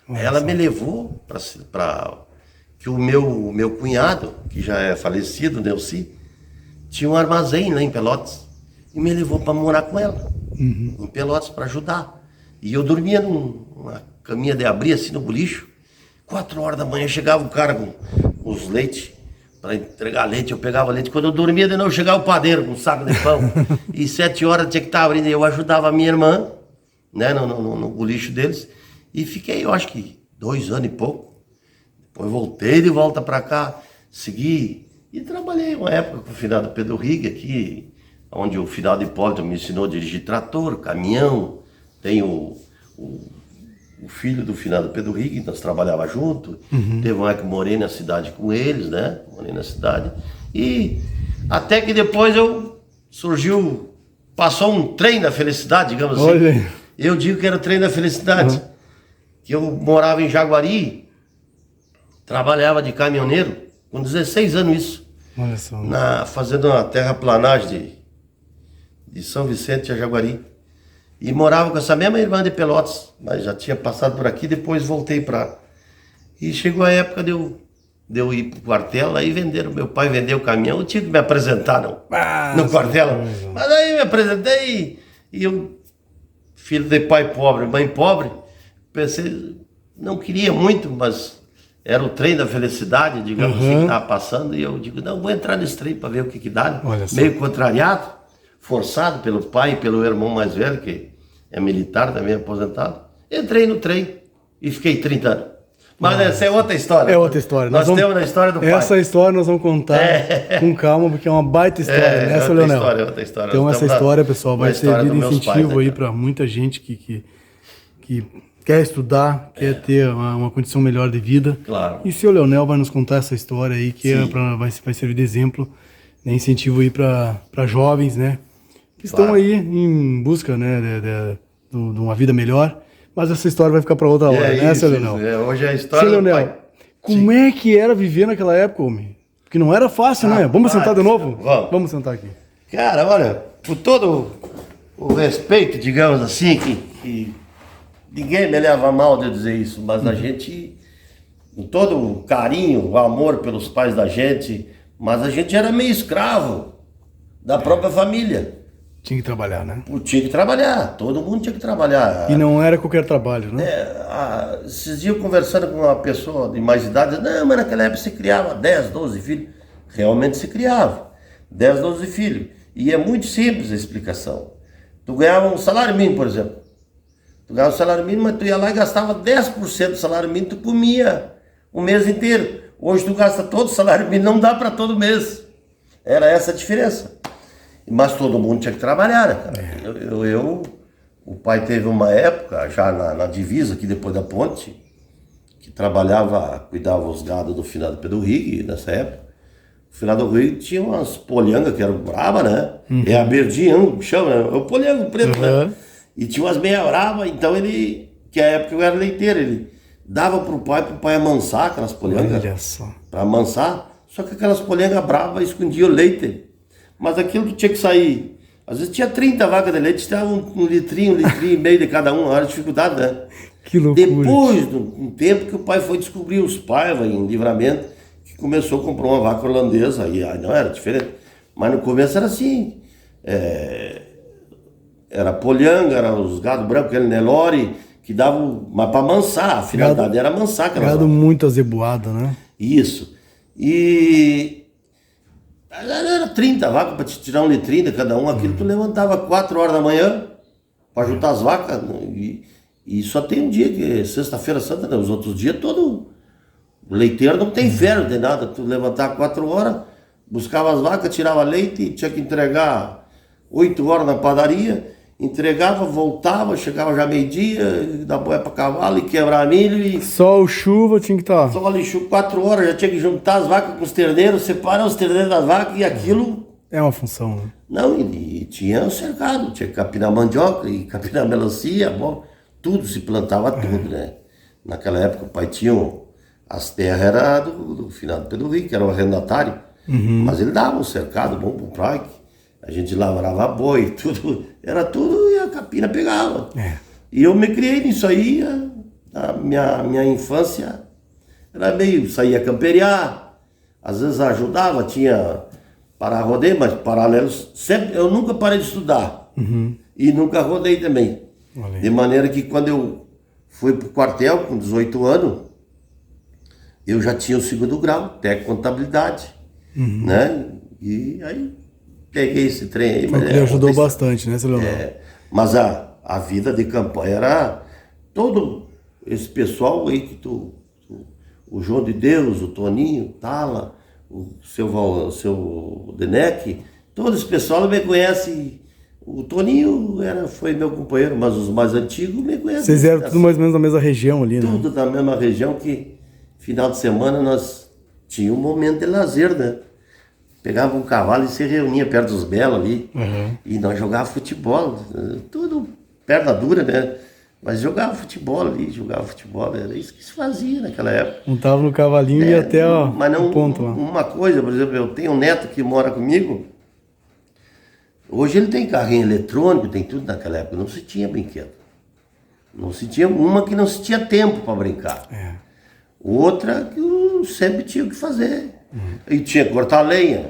Aí ela me levou para que o meu cunhado, que já é falecido, Nelci, tinha um armazém lá em Pelotas e me levou para morar com ela, em Pelotas, para ajudar. E eu dormia numa caminha de abrir assim no bolicho. 4 horas da manhã chegava o cara com os leites para entregar leite, eu pegava leite. Quando eu dormia, de novo chegava o padeiro com um saco de pão. E 7 horas tinha que estar abrindo. Eu ajudava a minha irmã, né, no bolicho deles. E fiquei, eu acho que 2 anos e pouco. Depois voltei de volta para cá, segui e trabalhei uma época com o finado Pedro Rigg aqui, onde o finado Hipólito me ensinou a dirigir trator, caminhão. Tem o filho do finado Pedro Rigg, nós trabalhávamos junto. Teve uma época que morei na cidade com eles, né? Morei na cidade. E até que depois passou um trem da felicidade, digamos assim. Olha. Eu digo que era o trem da felicidade. Que eu morava em Jaguari, trabalhava de caminhoneiro, com 16 anos isso. Olha só. Fazendo uma terraplanagem de São Vicente a Jaguari. E morava com essa mesma irmã de Pelotas, mas já tinha passado por aqui, depois voltei para... E chegou a época de eu ir pro quartel, aí meu pai vendeu o caminhão, eu tinha que me apresentar no quartel. Mas aí me apresentei e eu, filho de pai pobre, mãe pobre, pensei, não queria muito, mas era o trem da felicidade, digamos assim, que estava passando, e eu digo, não, vou entrar nesse trem para ver o que dá. Meio contrariado, forçado pelo pai e pelo irmão mais velho, que é militar também, aposentado. Entrei no trem e fiquei 30 anos. Mas essa é outra história. É outra história. Nós temos na história do pai. Essa história nós vamos contar com calma, porque é uma baita história, né, seu Leonel? Outra história. Então essa história, pessoal, vai servir de incentivo pais, aí para muita gente que que quer estudar, quer ter uma condição melhor de vida. Claro. E o seu Leonel vai nos contar essa história aí, que vai servir de exemplo, né, incentivo aí para jovens, né, que estão aí em busca, né, de uma vida melhor. Mas essa história vai ficar para outra hora, né, seu Leonel? Hoje é a história seu do Leonel, pai. como é que era viver naquela época, homem? Porque não era fácil, né? Vamos sentar de novo? Vamos sentar aqui. Cara, olha, por todo o respeito, digamos assim, que ninguém me leva a mal de dizer isso, mas a gente, com todo o carinho, o amor pelos pais da gente, mas a gente era meio escravo da própria família. Tinha que trabalhar, né? Tinha que trabalhar, todo mundo tinha que trabalhar. E não era qualquer trabalho, né? Esses dias conversando com uma pessoa de mais idade, não, mas naquela época você criava 10, 12 filhos. Realmente se criava 10, 12 filhos. E é muito simples a explicação. Tu ganhava um salário mínimo, por exemplo. Tu ganhava um salário mínimo, mas tu ia lá e gastava 10% do salário mínimo, tu comia o mês inteiro. Hoje tu gasta todo o salário mínimo, não dá para todo mês. Era essa a diferença. Mas todo mundo tinha que trabalhar, né, cara? O pai teve uma época, já na divisa, aqui depois da ponte, que cuidava os gados do finado Pedro Rig, nessa época. O finado Rig tinha umas polhangas que eram bravas, né? É a verdinha, chama, né? É o polhango preto, né? E tinha umas meia bravas, então que a época eu era leiteiro, ele dava pro pai amansar aquelas polhangas. Olha só. Pra amansar, só que aquelas polhangas bravas escondiam o leite. Mas aquilo que tinha que sair, às vezes tinha 30 vacas de leite, estava um litrinho e meio de cada um, era dificuldade, né? Que loucura. Depois de um tempo que o pai foi descobrir os Paiva em Livramento, que começou a comprar uma vaca holandesa, aí não era diferente. Mas no começo era assim, era polhanga, era os gados brancos, aquele Nelore, que davam, mas para amansar, a finalidade era amansar aquela gado vaca. muito azeboado, né? Isso. E era 30 vacas para te tirar um litrinho de cada um, aquilo tu levantava 4 horas da manhã para juntar as vacas, e só tem um dia que é sexta-feira santa, né? Os outros dias todo o leiteiro não tem férias, não tem nada, tu levantava 4 horas, buscava as vacas, tirava leite, tinha que entregar 8 horas na padaria, entregava, voltava, chegava já meio-dia, dar boia para cavalo e quebrar milho e... Sol, chuva, tinha que estar. Sol e chuva, 4 horas, já tinha que juntar as vacas com os terneiros, separar os terneiros das vacas e aquilo... É uma função, né? Não, e tinha o cercado, tinha que capinar mandioca e capinar melancia, bom, tudo se plantava tudo, né? Naquela época o pai tinha, as terras eram do finado Pedro Rico, que era o arrendatário, mas ele dava um cercado bom pro pai, a gente lavrava boi, tudo, era tudo e a capina pegava. E eu me criei nisso aí, a minha infância era meio, saía camperear, às vezes ajudava, tinha para rodeio, mas paralelos, sempre, eu nunca parei de estudar e nunca rodei também. De maneira que quando eu fui para o quartel com 18 anos, eu já tinha o 2º grau, técnico em contabilidade, né? E aí peguei esse trem aí. Foi que ajudou bastante, né, seu Leonel? Mas a vida de campanha era todo esse pessoal aí que o João de Deus, o Toninho, Tala, o seu Denec, todo esse pessoal me conhece. O Toninho foi meu companheiro, mas os mais antigos me conhecem. Vocês eram tudo mais ou menos da mesma região ali, né? Tudo da mesma região, que final de semana nós tínhamos um momento de lazer, né? Pegava um cavalo e se reunia perto dos belos ali. E nós jogávamos futebol, tudo perna dura, né? Mas jogava futebol ali, era isso que se fazia naquela época. Montava no cavalinho e ia até o ponto lá. Uma coisa, por exemplo, eu tenho um neto que mora comigo, hoje ele tem carrinho eletrônico, tem tudo. Naquela época não se tinha brinquedo. Não se tinha uma que não se tinha tempo para brincar. Outra que eu sempre tinha que fazer. E tinha que cortar lenha,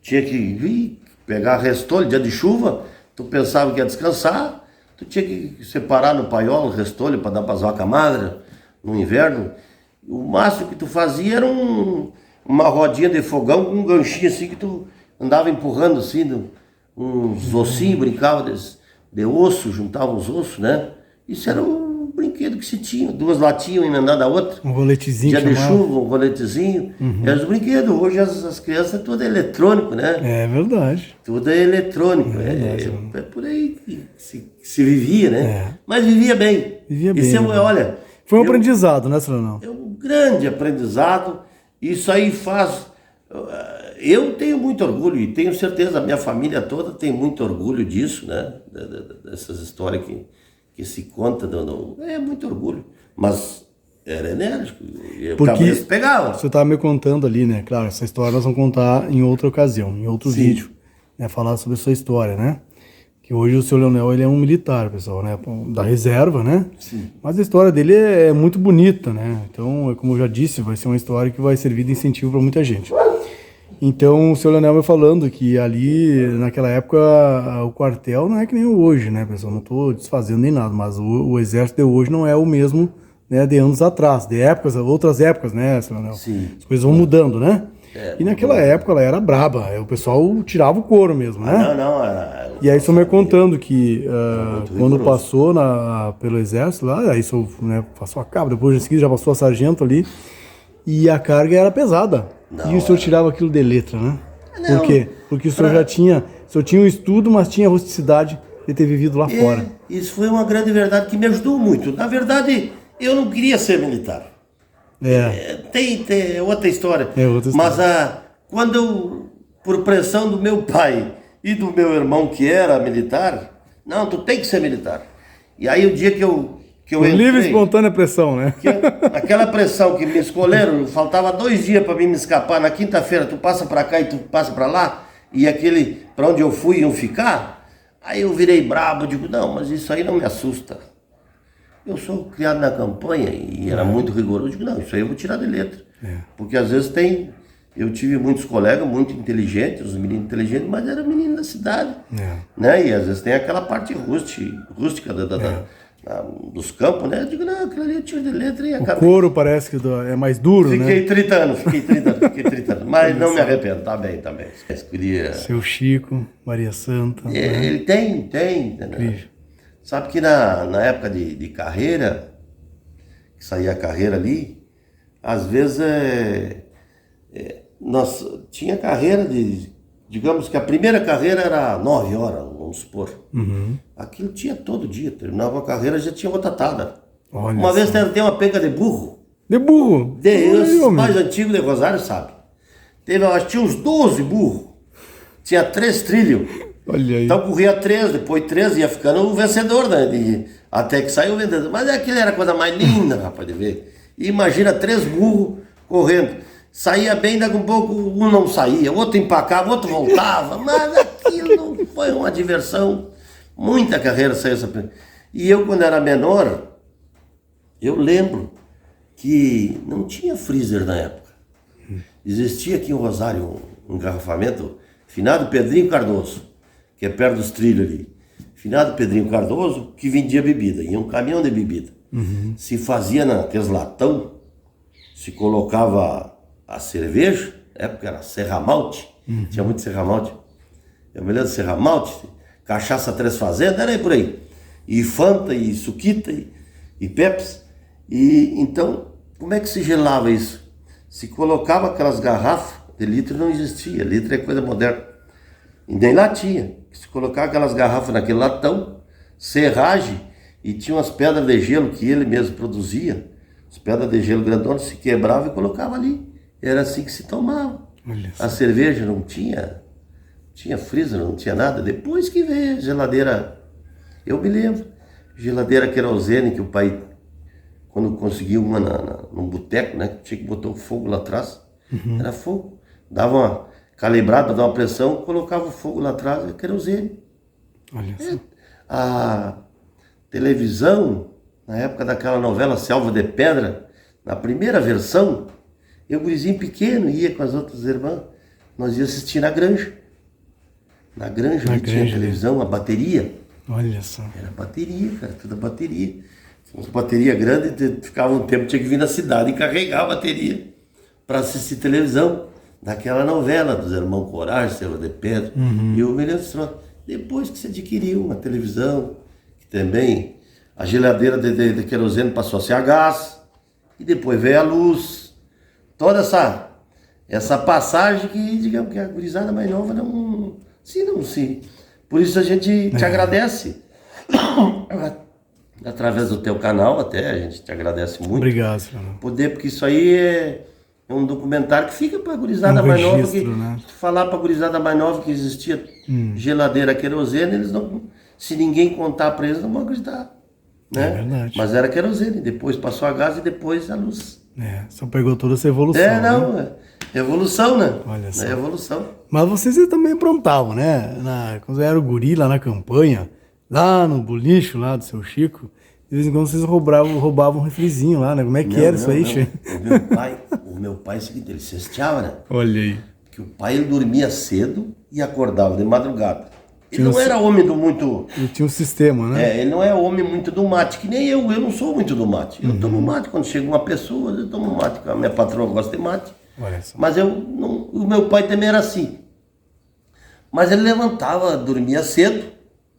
tinha que pegar restolho, dia de chuva, tu pensava que ia descansar, tu tinha que separar no paiol o restolho para dar para as vacas magras no inverno. O máximo que tu fazia era uma rodinha de fogão com um ganchinho assim que tu andava empurrando assim, uns ossinhos, brincava de osso, juntava os ossos, né? Isso era um brinquedos que se tinha. 2 latinhas emendando a outra. Um roletezinho. Dia de chuva, um roletezinho. Eram os brinquedos. Hoje as crianças, tudo é eletrônico, né? É verdade. Tudo é eletrônico. É por aí que se vivia, né? É. Mas vivia bem. Vivia bem. Isso Olha, foi um aprendizado, né, Silonel? É um grande aprendizado. Isso aí faz... Eu tenho muito orgulho e tenho certeza, a minha família toda tem muito orgulho disso, né? Dessas histórias que se conta. É muito orgulho. Mas era enérgico. Porque pegava. você estava me contando ali, né? Claro, essa história nós vamos contar em outra ocasião, em outro vídeo, né? Falar sobre a sua história, né? Que hoje o seu Leonel, ele é um militar, pessoal, né? Da reserva, né? Sim. Mas a história dele é muito bonita, né? Então, como eu já disse, vai ser uma história que vai servir de incentivo para muita gente. Então, o seu Leonel me falando que ali, naquela época, o quartel não é que nem o hoje, né, pessoal? Não estou desfazendo nem nada, mas o exército de hoje não é o mesmo, né, de anos atrás, de épocas, outras épocas, né, seu Leonel? Sim. As coisas vão mudando, né? E naquela época ela era braba, o pessoal tirava o couro mesmo, né? Não. E aí, estou me contando que quando passou pelo exército lá, aí isso, né, passou a cabo, depois em seguida já passou a sargento ali, e a carga era pesada. E o senhor tirava aquilo de letra, né? Não, por quê? Porque o senhor já tinha, o senhor tinha um estudo, mas tinha a rusticidade de ter vivido lá fora. Isso foi uma grande verdade que me ajudou muito. Na verdade, eu não queria ser militar. Tem outra história. É outra história. Mas quando eu, por pressão do meu pai e do meu irmão que era militar, não, tu tem que ser militar. E aí o dia que eu Por entrei, livre e espontânea pressão, né? aquela pressão que me escolheram, faltava 2 dias para mim me escapar. Na quinta-feira tu passa para cá e tu passa para lá, e aquele para onde eu fui iam ficar. Aí eu virei brabo, digo, não, mas isso aí não me assusta. Eu sou criado na campanha e era muito rigoroso. Digo, não, isso aí eu vou tirar de letra. Porque às vezes eu tive muitos colegas muito inteligentes, os meninos inteligentes, mas era menino da cidade. Né? E às vezes tem aquela parte rústica dos campos, né? Eu digo, não, aquilo ali eu tiro de letra e acabei. O couro parece que é mais duro, Fiquei né? 30 anos. Mas não me arrependo, tá bem. Escolhi... Seu Chico, Maria Santa. Né? Ele tem. Né? Sabe que na época de carreira, que saía a carreira ali, às vezes nós tinha carreira digamos que a primeira carreira era 9 horas, vamos supor. Aquilo tinha todo dia, terminava a carreira já tinha outra tada. Uma vez tem uma penca de burro. De burro? Os mais antigos de Rosário sabe. Tinha uns 12 burros. Tinha 3 trilhos. Olha aí. Então corria 3, depois 3, ia ficando o vencedor, né? Até que saiu o vendedor. Mas aquilo era a coisa mais linda, rapaz, de ver. E imagina 3 burros correndo. Saía bem, daqui a um pouco um não saía, o outro empacava, o outro voltava. Mas aquilo foi uma diversão. Muita carreira saiu essa. E eu, quando era menor, eu lembro que não tinha freezer na época. Existia aqui em Rosário um engarrafamento, finado Pedrinho Cardoso, que é perto dos trilhos ali. Finado Pedrinho Cardoso, que vendia bebida, ia um caminhão de bebida. Se fazia naqueles latão, se colocava a cerveja, na época era Serra Malte, tinha muito Serra Malte. Eu me lembro de Serra Malte, cachaça 3 Fazendas, era aí por aí. E Fanta, e Suquita, e Pepsi. E então, como é que se gelava isso? Se colocava aquelas garrafas, de litro não existia, litro é coisa moderna. E nem lá tinha. Se colocava aquelas garrafas naquele latão, serragem, e tinha umas pedras de gelo que ele mesmo produzia, as pedras de gelo grandonas, se quebrava e colocava ali. Era assim que se tomava. A cerveja não tinha freezer, não tinha nada. Depois que veio a geladeira, eu me lembro, geladeira querosene que o pai, quando conseguiu uma num boteco, né, tinha que botar o fogo lá atrás, era fogo. Dava uma calibrada, dava uma pressão, colocava o fogo lá atrás, querosene. Olha só. A televisão, na época daquela novela Selva de Pedra, na primeira versão, eu, gurizinho pequeno, ia com as outras irmãs, nós íamos assistir na granja. Na granja, onde tinha televisão, a bateria. Olha só. Era bateria, cara, tudo bateria. Uma bateria grande, ficava um tempo, tinha que vir na cidade e carregar a bateria para assistir televisão. Daquela novela dos Irmãos Coragem, Selva de Pedra. E eu me lembro, depois que você adquiriu uma televisão, que também A geladeira de querosene passou a ser a gás. E depois veio a luz. Toda essa passagem que, digamos que a gurizada mais nova não se. Por isso a gente te agradece. Através do teu canal até, a gente te agradece muito. Obrigado, Fernando. Porque isso aí é um documentário que fica pra gurizada mais nova. Que, né? falar pra gurizada mais nova que existia geladeira querosene, eles não. Se ninguém contar pra eles, não vão acreditar. Né? É verdade. Mas era querosene, depois passou a gás e depois a luz. Só pegou toda essa evolução. Né? Evolução, né? Olha só. É evolução. Mas vocês também aprontavam, né? Quando era o guri lá na campanha, lá no bolicho lá do seu Chico, de vez em quando vocês roubavam um refrizinho lá, né? Como é que era isso aí, Chico? O meu pai, é o seguinte, ele cesteava, né? Olha aí. Que o pai ele dormia cedo e acordava de madrugada. Ele não era homem do muito... Ele tinha um sistema, né? Ele não é homem muito do mate, que nem eu não sou muito do mate. Eu tomo mate, quando chega uma pessoa, eu tomo mate. A minha patroa gosta de mate. Olha só. Mas o meu pai também era assim. Mas ele levantava, dormia cedo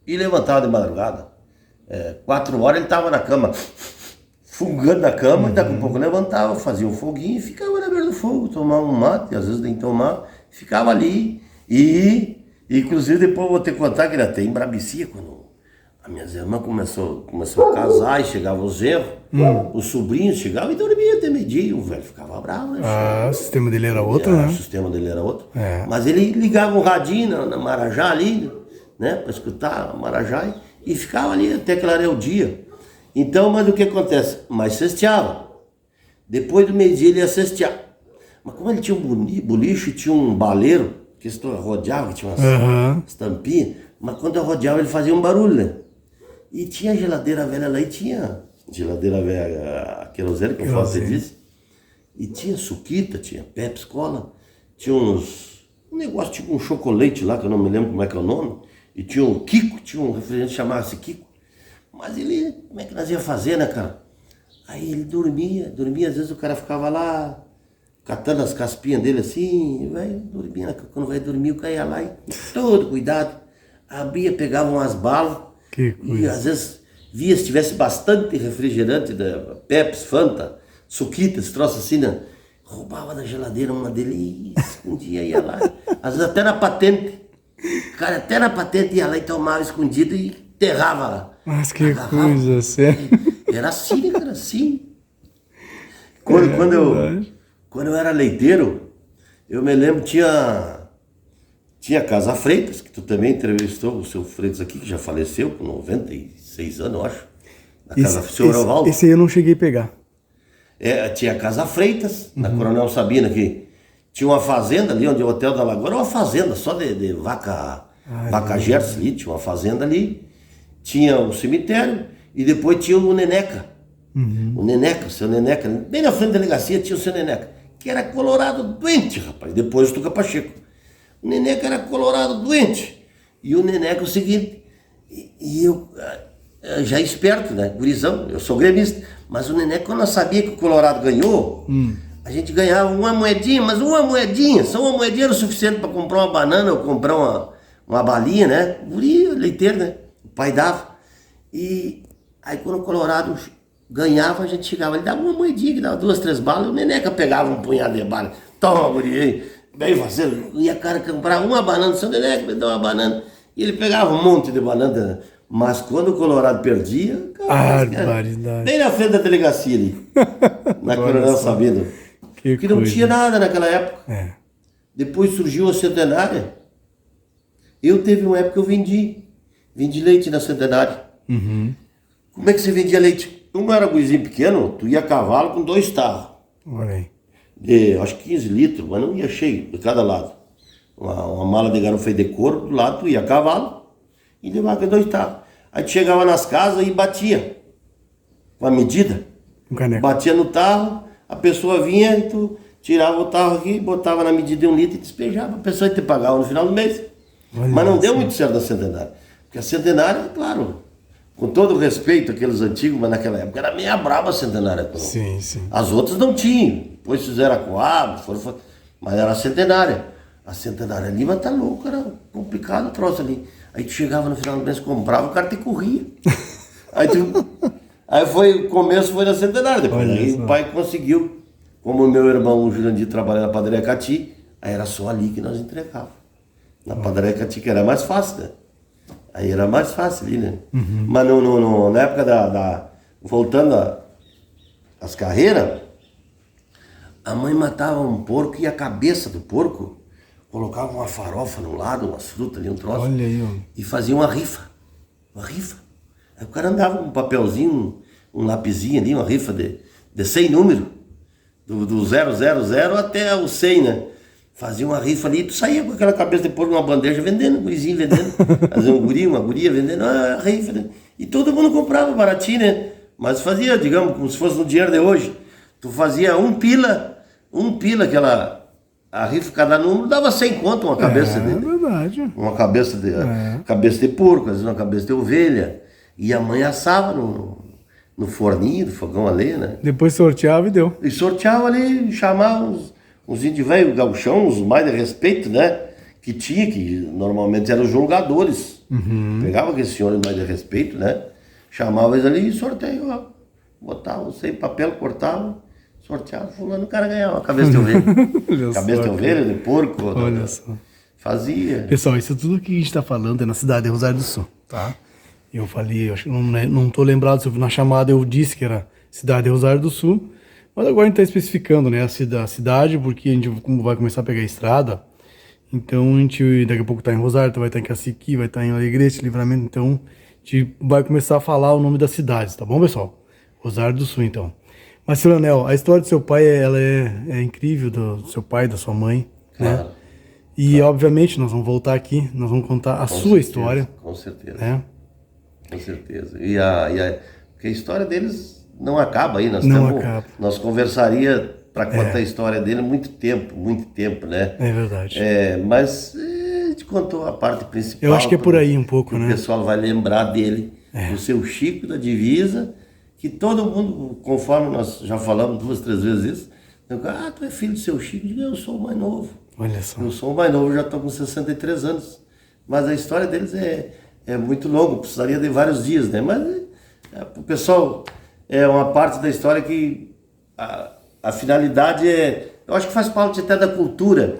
e levantava de madrugada. 4 horas ele estava na cama, fungando na cama, e daqui a pouco levantava, fazia um foguinho e ficava na beira do fogo, tomava um mate, às vezes nem tomar, ficava ali. E, inclusive, depois eu vou te contar que ele até embrabecia quando a minha irmã começou a casar e chegava os genros, os sobrinhos chegavam e dormia até meio-dia, o velho ficava bravo, né? O sistema dele era outro, né? O sistema dele era outro. É. Mas ele ligava um radinho na Marajá ali, né? Para escutar a Marajá e ficava ali até clarear o dia. Então, mas o que acontece? Mas cesteava. Depois do meio-dia ele ia cestear. Mas como ele tinha um boliche, tinha um baleiro, que rodeava, que tinha umas tampinhas, mas quando eu rodeava ele fazia um barulho, né? E tinha geladeira velha lá e tinha geladeira velha, a querosene, que você disse. E tinha suquita, tinha Pepsi, Cola, tinha um negócio, tipo um chocolate lá, que eu não me lembro como é que é o nome. E tinha um Kiko, tinha um refrigerante que chamava-se Kiko. Mas ele, como é que nós ia fazer, né, cara? Aí ele dormia, às vezes o cara ficava lá, catando as caspinhas dele assim, vai dormir, quando vai dormir o cara ia lá e todo cuidado, abria, pegava umas balas, e às vezes via se tivesse bastante refrigerante, Pepsi, Fanta, suquita, esse troço assim, né? Roubava da geladeira uma delícia, escondia, ia lá, às vezes até na patente, o cara até na patente ia lá e tomava escondido e enterrava lá. Mas que coisa, sério. Era assim, né, cara, assim. Quando eu era leiteiro, eu me lembro, tinha Casa Freitas, que tu também entrevistou o seu Freitas aqui, que já faleceu com 96 anos, eu acho. Na casa do senhor Ovaldo. Esse aí eu não cheguei a pegar. Tinha Casa Freitas, na Coronel Sabina, que tinha uma fazenda ali, onde o Hotel da Lagoa era uma fazenda só de vaca Gerson ali, tinha uma fazenda ali. Tinha o cemitério e depois tinha o Neneca. O Neneca, o seu Neneca, bem na frente da delegacia tinha o seu Neneca, que era colorado doente, rapaz, depois do Tuca Pacheco. O Neneca era colorado doente. E o Neneca é o seguinte, e eu já esperto, né, gurizão, eu sou gremista, mas o Neneca, quando eu sabia que o Colorado ganhou, a gente ganhava uma moedinha, mas uma moedinha, só uma moedinha era o suficiente para comprar uma banana ou comprar uma balinha, né, guri, leiteiro, né. O pai dava. E aí quando o Colorado ganhava, a gente chegava, ele dava uma moedinha, que dava 2, 3 balas, e o Neneca pegava um punhado de bala. Toma, guri, aí. Bem fazer. E a cara comprava uma banana, o seu Neneca me deu uma banana. E ele pegava um monte de banana. Mas quando o Colorado perdia, cara, bem na frente da delegacia ali. Na Coronel Sabino. Que não tinha nada naquela época. Depois surgiu a Centenária. Eu teve uma época que eu vendi leite na Centenária. Como é que você vendia leite? Como era gurizinho pequeno, tu ia a cavalo com 2 tarros. Olha aí. De, acho que 15 litros, mas não ia cheio de cada lado. Uma mala de garufa de couro, do lado tu ia a cavalo e levava com 2 tarros. Aí tu chegava nas casas e batia com a medida. Batia no tarro, a pessoa vinha e tu tirava o tarro aqui, botava na medida de 1 litro e despejava. A pessoa ia te pagar no final do mês. Olha, mas não deu muito certo a Centenária. Porque a Centenária, claro, com todo o respeito àqueles antigos, mas naquela época era meio braba a Centenária. Sim, sim. As outras não tinham. Depois fizeram a Coab, mas era a Centenária. A Centenária ali, mas tá louco, era complicado o troço ali. Aí tu chegava no final do mês, comprava, o cara te corria. Aí o começo foi na Centenário, depois Olha aí só. o pai conseguiu, como o meu irmão o Jurandir trabalha na padaria Cati, aí era só ali que nós entregávamos. Na padaria Cati, que era mais fácil, né? Aí era mais fácil ali, né? Mas na época voltando às carreiras, a mãe matava um porco e a cabeça do porco colocava uma farofa no lado, umas frutas ali, um troço. Olha aí, ó. E fazia uma rifa. Uma rifa. Aí o cara andava com um papelzinho, um lapisinho ali, uma rifa de 100 números. Do 000 até o 100, né? Fazia uma rifa ali e tu saía com aquela cabeça de porco numa bandeja vendendo, um gurizinho vendendo. Fazia um guri, uma guria vendendo, a rifa. Né? E todo mundo comprava baratinho, né? Mas fazia, digamos, como se fosse no dinheiro de hoje. Tu fazia um pila a rifa, cada número dava 100 conto uma cabeça É verdade. uma cabeça de porco, às vezes uma cabeça de ovelha. E a mãe assava no forninho, no fogão a lenha, né? Depois sorteava e deu. E sorteava ali, chamava uns índios velhos, gauchão, os mais de respeito, né? Que normalmente eram os jogadores. Pegava aqueles senhores mais de respeito, né? Chamava eles ali e sorteava. Botava sem papel, cortava. Sorteava, fulano, o cara ganhava uma cabeça de ovelha. Cabeça de ovelha, de porco. Olha só. Fazia. Pessoal, isso tudo que a gente está falando é na cidade de Rosário do Sul, tá? Eu falei, eu acho que não tô lembrado se na chamada eu disse que era cidade de Rosário do Sul, mas agora a gente está especificando, né, a cidade, porque a gente vai começar a pegar a estrada, então a gente daqui a pouco está em Rosário, vai estar em Caciqui, vai estar em Alegrete, Livramento, então a gente vai começar a falar o nome das cidades, tá bom, pessoal? Rosário do Sul, então. Mas, seu Leonel, a história do seu pai, ela é incrível, do seu pai, da sua mãe, né? Claro. E, obviamente, nós vamos voltar aqui, nós vamos contar a sua história. Com certeza. Né? Com certeza. Porque a história deles não acaba aí. Nós conversaria para contar a história dele muito tempo, né? É verdade. Mas a gente contou a parte principal. Eu acho que é por aí um pouco, né? O pessoal vai lembrar dele, do seu Chico da divisa, que todo mundo, conforme nós já falamos 2, 3 vezes isso, tu é filho do seu Chico? Eu digo, eu sou o mais novo. Olha só. Eu sou o mais novo, já estou com 63 anos. Mas a história deles é muito longa, precisaria de vários dias, né? Mas o pessoal, é uma parte da história que a finalidade eu acho que faz parte até da cultura.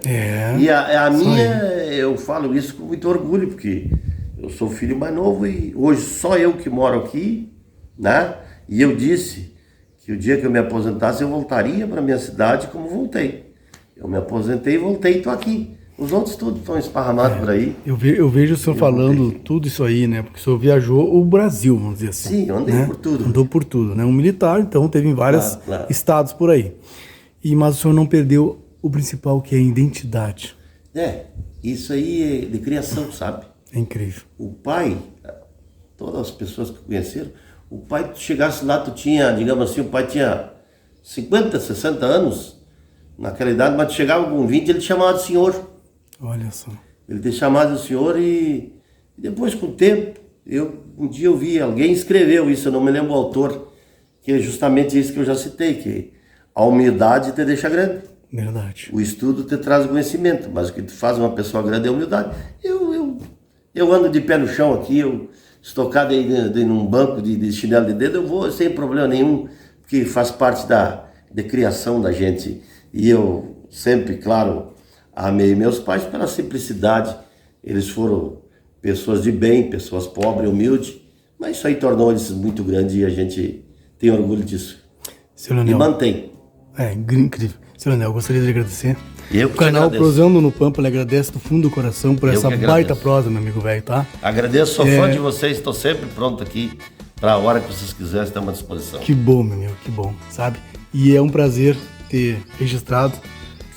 E a minha, eu falo isso com muito orgulho, porque eu sou o filho mais novo e hoje só eu que moro aqui, né? E eu disse que o dia que eu me aposentasse eu voltaria para minha cidade como voltei. Eu me aposentei e voltei e estou aqui. Os outros tudo estão esparramados por aí. Eu vejo o senhor falando tudo isso aí, né? Porque o senhor viajou o Brasil, vamos dizer assim. Sim, eu andei por tudo. Andou por tudo, né? Um militar, então teve em vários estados por aí. Mas o senhor não perdeu o principal, que é a identidade. Isso aí é de criação, sabe? É incrível. O pai, todas as pessoas que conheceram, o pai, tu chegasse lá, tu tinha, digamos assim, o pai tinha 50, 60 anos, naquela idade, mas tu chegava com 20, ele te chamava de senhor. Olha só. Ele te chamava de senhor e depois, com o tempo, um dia eu vi, alguém escreveu isso, eu não me lembro o autor, que é justamente isso que eu já citei, que a humildade te deixa grande. Verdade. O estudo te traz conhecimento, mas o que te faz uma pessoa grande é a humildade. Eu ando de pé no chão aqui, eu estocado aí num banco de chinelo de dedo, eu vou sem problema nenhum, porque faz parte da criação da gente. E eu sempre, claro, amei meus pais pela simplicidade. Eles foram pessoas de bem, pessoas pobres, humildes, mas isso aí tornou eles muito grandes e a gente tem orgulho disso. Seu Leonel, e mantém. Incrível. Seu Leonel, eu gostaria de agradecer. Eu o canal Prosando no Pampa, ele agradece do fundo do coração por essa baita prosa, meu amigo velho, tá? Agradeço, sou fã de vocês, estou sempre pronto aqui para a hora que vocês quiserem, estamos à disposição. Que bom, meu amigo, que bom, sabe? E é um prazer ter registrado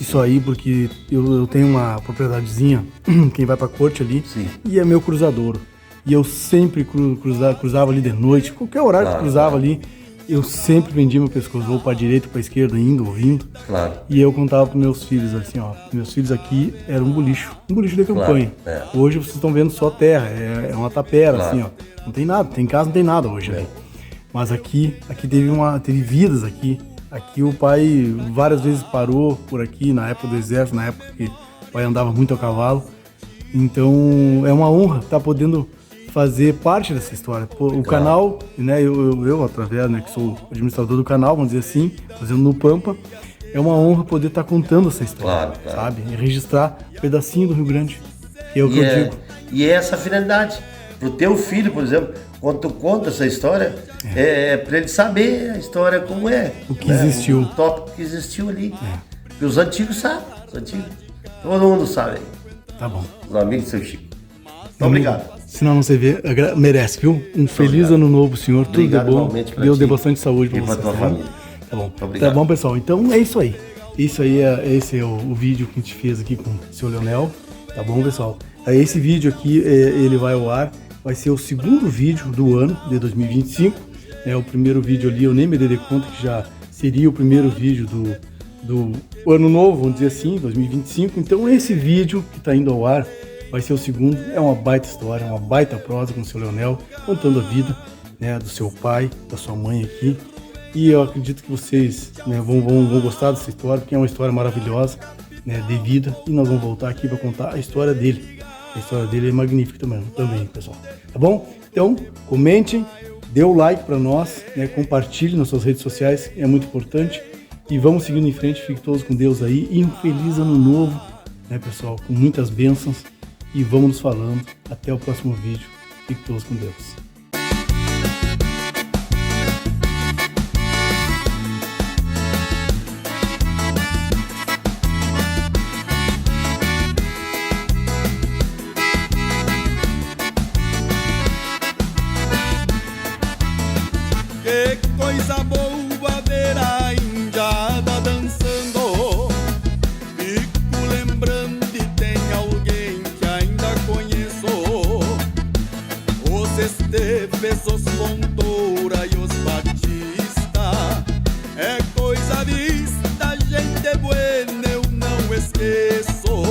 isso aí, porque eu tenho uma propriedadezinha, quem vai pra corte ali, e é meu cruzadouro. E eu sempre cruzava ali de noite, qualquer horário que cruzava ali, eu sempre vendia meu pescoço, ou pra direita, pra esquerda, indo ou vindo. Claro. E eu contava pros meus filhos assim, ó, meus filhos aqui eram um bolicho de campanha. Hoje vocês estão vendo só terra, é uma tapera, assim, ó. Não tem nada, tem casa, não tem nada hoje ali. Mas aqui teve vidas aqui. Aqui o pai várias vezes parou por aqui, na época do exército, na época que o pai andava muito a cavalo. Então é uma honra estar podendo fazer parte dessa história. Pô, o canal, né, eu através, né, que sou administrador do canal, vamos dizer assim, fazendo no Pampa, é uma honra poder estar contando essa história, sabe? E registrar um pedacinho do Rio Grande, que é o que eu digo. E é essa finalidade. Pro teu filho, por exemplo, quando tu conta essa história, é para ele saber a história como é. O que existiu. O tópico que existiu ali. E os antigos sabem, os antigos. Todo mundo sabe. Tá bom. Os amigos do seu Chico. Muito obrigado. Senão não você vê, merece, viu? Um feliz ano novo, senhor. Tudo de bom. Deus dê bastante saúde para você. E para tua família. Tá bom. Tá bom, pessoal. Então é isso aí. Esse é o vídeo que a gente fez aqui com o seu Leonel. Tá bom, pessoal? Esse vídeo aqui, ele vai ao ar. Vai ser o segundo vídeo do ano de 2025. O primeiro vídeo ali, eu nem me dei conta que já seria o primeiro vídeo do ano novo, vamos dizer assim, 2025. Então esse vídeo que está indo ao ar vai ser o segundo. É uma baita história, uma baita prosa com o seu Leonel, contando a vida, né, do seu pai, da sua mãe aqui. E eu acredito que vocês, né, vão gostar dessa história, porque é uma história maravilhosa, né, de vida. E nós vamos voltar aqui para contar a história dele. A história dele é magnífica também, pessoal. Tá bom? Então, comentem, dê o like para nós, né, compartilhe nas suas redes sociais, é muito importante. E vamos seguindo em frente, fiquem todos com Deus aí. E um feliz ano novo, né, pessoal? Com muitas bênçãos. E vamos nos falando. Até o próximo vídeo. Fiquem todos com Deus. Que coisa boa ver a indiada dançando. Fico lembrando e tem alguém que ainda conheço. Os Esteves, os Fontoura e os Batista. É coisa vista, gente buena, eu não esqueço.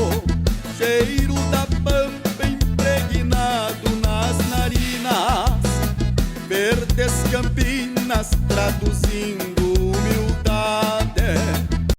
Cheiro da pampa impregnado nas narinas. Verdes campinas traduzindo